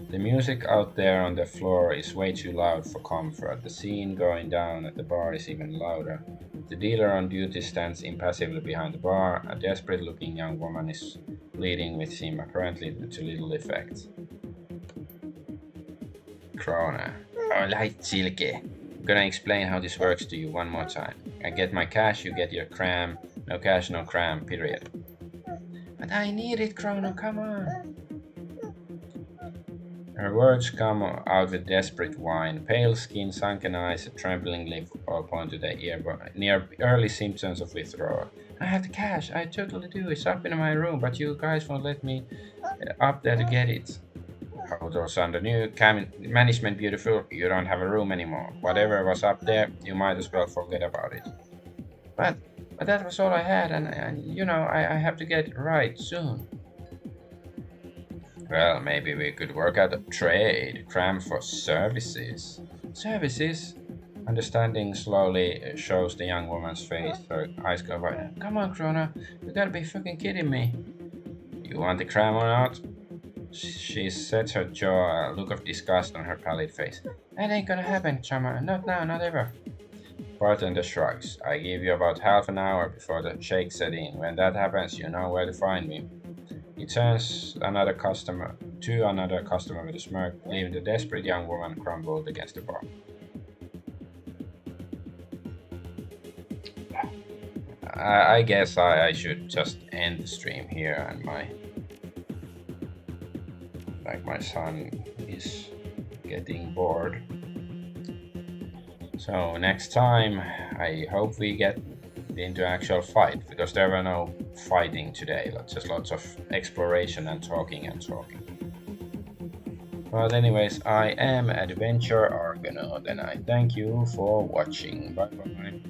The music out there on the floor is way too loud for comfort. The scene going down at the bar is even louder. The dealer on duty stands impassively behind the bar. A desperate-looking young woman is pleading with him, apparently to little effect. Krona. Alright, Silke. I'm gonna explain how this works to you one more time. I get my cash, you get your cram. No cash, no cram, period. But I need it, Krona, come on. Her words come out with desperate whine. Pale skin, sunken eyes, a trembling lip all point to the near early symptoms of withdrawal. I have the cash, I totally do. It's up in my room, but you guys won't let me up there to get it. How those under new management beautiful? You don't have a room anymore. Whatever was up there, you might as well forget about it. But that was all I had, and you know, I have to get it right soon. Well, maybe we could work out a trade. Cram for services. Services? Understanding slowly shows the young woman's face. Her eyes go wide. Come on, Krona. You gotta be fucking kidding me. You want the cram or not? She sets her jaw, a look of disgust on her pallid face. That ain't gonna happen, Chama. Not now, not ever. Bartender shrugs. I give you about half an hour before the shake set in. When that happens, you know where to find me. He turns another customer with a smirk, leaving the desperate young woman crumbled against the bar. I guess I should just end the stream here, and my son is getting bored. So next time, I hope we get into actual fight, because there were no fighting today, just lots of exploration and talking. But anyways, I am Adventure Argonaut, and I thank you for watching. Bye bye.